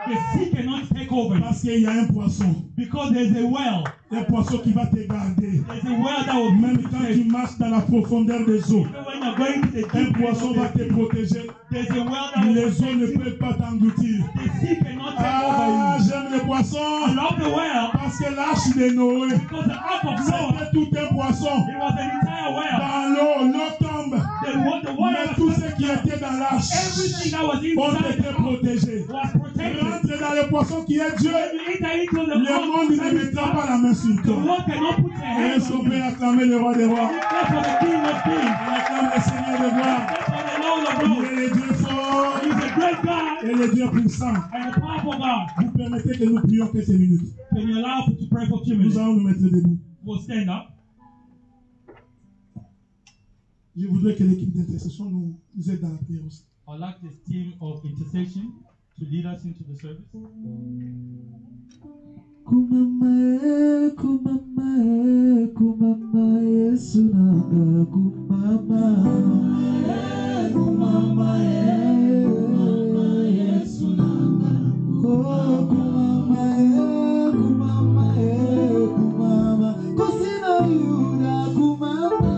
the sea cannot take over Parce qu'il y a un poisson. because there's a well. Un poisson qui va te garder. There's a well that will Même keep quand you tu safe. marches dans la profondeur des eaux, Even when you're going to the un deep poisson va te protéger. there's a well that will Les eaux protect ne you. peuvent pas t'engloutir. The sea cannot take Ah, over you. j'aime le I poisson. love the well Parce que l'arche de Noé, because the ark of Noah, c'était tout un poisson. it was an entire well. Dans l'eau tombe. The Mais water tout was ce qui était dans l'arche everything that was ont inside été the ark protégés. was protected. Rentre dans le poisson qui est Dieu. When you enter into the Le monde ne mettra pas la main sur the toi. world cannot put their hands Est-ce qu'on on you. peut acclamer le roi des rois? That's for the King of Kings. On acclame le Seigneur de gloire. For the Lord of Il Lords. est le Dieu fort He's a great God et le Dieu puissant. and a powerful God. Vous permettez que nous prions quelques minutes. Can you allow us to pray for a few Nous minutes? allons nous mettre debout. We'll stand up. Je voudrais que l'équipe d'intercession nous aide dans la prière aussi. I'd like this team of intercession to lead us into the service. Kumama, kumama, kumama, Yesu nanga, kumama, kumama, Yesu nanga, oh kumama, kumama, kumama, kusina yuda, kumama,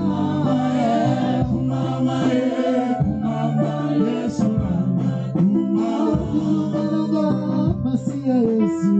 kumama, kumama, Yesu nanga, kumama, Masia Yesu.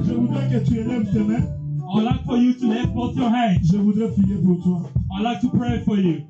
Je voudrais que tu élèves tes mains. I'd like for you to lift both your hands. Je voudrais prier pour toi. I'd like to pray for you.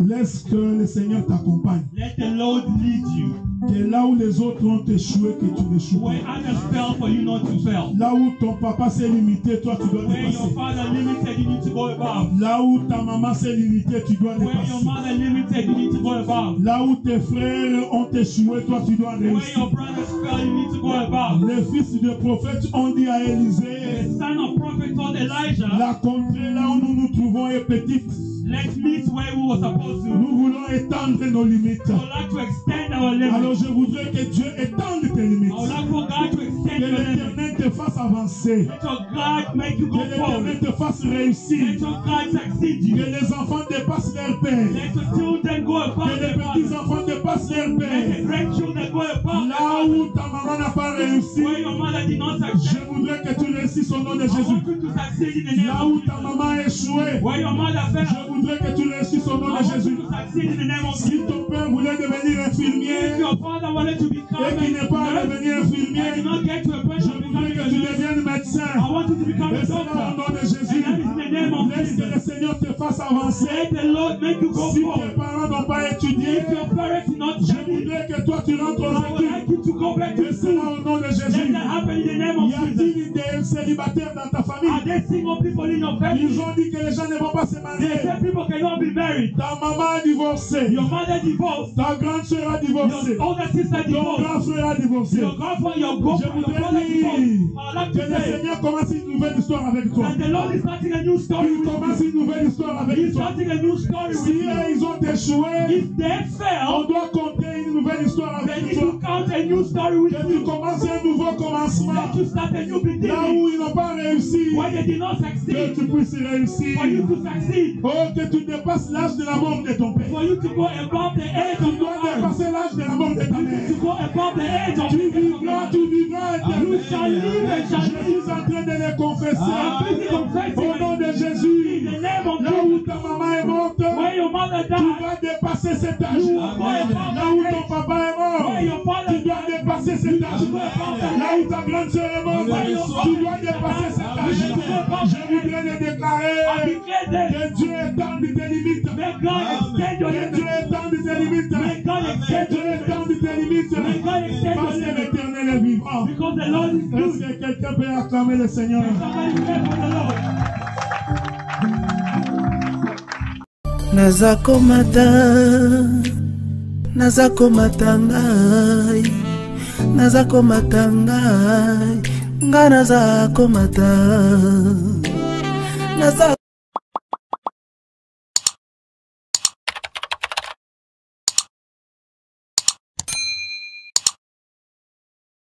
Laisse que le Seigneur t'accompagne. Let the Lord lead you. Que là où les autres ont échoué, que tu n'échoues Where pas. others fell, for you not to fail. Là où ton papa s'est limité, toi tu dois Where your dépasser. father limited, you need to go above. Là où ta maman s'est limitée, tu dois Where your dépasser. mother limited, you need to go above. Là où tes frères ont échoué, toi tu dois Where your réussir. brothers fell, you need to go above. Les fils de prophètes ont dit à The Élisée, son of prophet told Elijah, la contrée là où nous nous trouvons est petite. let's meet where we were supposed to. Nous voulons étendre nos limites. I would like to extend our Alors limits. je voudrais que Dieu étende tes limites. I would like for God to Que extend your limits. l'Éternel te fasse avancer. Let your God make you Que go l'Éternel forward. te fasse Let réussir. your God succeed Que you. les enfants dépassent leur père. Let your children go Que above les their petits fathers. enfants dépassent leur Let the père. grandchildren go above Là their où fathers. ta maman n'a pas réussi, Where your mother did not je succeed, voudrais que tu réussisses au nom de I Jésus. want you to succeed in the name Là of où ta Jesus. maman a échoué, Where your mother je fell, voudrais que tu réussisses au nom I de want Jésus. you to succeed in the name of Si Jesus. ton père voulait devenir If infirmier your father wanted to become et qu'il n'est pas a nurse, devenu and did infirmier, not get to a point je of voudrais becoming que a tu nurse, deviennes médecin. I want you to become a Et c'est là au doctor. nom de Jésus. And that is in the name of Laisse que le Jesus. Seigneur te fasse avancer. Let the Lord make you go Si tes forward. parents n'ont pas étudié, If your parents did not je study, voudrais que toi tu rentres I aux would like études. you to go back to Et c'est là school. au nom de Let Jésus. that happen in the name of Y Jesus. a-t-il des célibataires dans ta Are famille? there single people in your family? Ils ont dit que les gens ne vont pas se They marier. say people cannot be married. Ta maman a divorcé. Your mother divorced. Ta grande sœur a divorcé. Your older sister Ton divorced. grand frère a divorcé. Your grandfather, your Je brother voudrais divorced. dire I would like que to le say Seigneur commence une nouvelle histoire avec toi. that the Lord is starting a new story Il with commence you. une nouvelle histoire avec He's toi. starting a new story Si with you. ils ont échoué, If they on fail, doit compter une nouvelle histoire they avec need toi. to count a new story with Que tu you. commences un nouveau commencement. Let you start a new Là beginning. où ils n'ont pas réussi, Why they they did not que succeed. tu puisses réussir. For you to succeed. Oh, que tu dépasses l'âge de la mort de ton père. For you to go above the age Tu of your dois father. dépasser l'âge de la mort de ta mère. To go above the age of Tu your vivras You shall éternellement. live and shall Je live. suis en train de les confesser. Au nom de In Jésus. the name of Là où Jesus. ta maman est morte, Where your mother tu died. vas dépasser cet âge. Là où ton papa est mort, tu dois dépasser cet âge. Là où ta grande sœur est morte, tu dois dépasser cet âge. Je voudrais le déclarer que Dieu étende tes limites. May God extend your Que Dieu limits. étende tes limites. May God Que extend Dieu your limits. étende tes limites. May God extend Parce your que limits. l'Éternel est vivant. Because the Lord is Est-ce good. que quelqu'un peut acclamer le Seigneur? Somebody pray for the Lord. Nazakomata, nazakomata ngai, nazakomata ngai, nga nazakomata.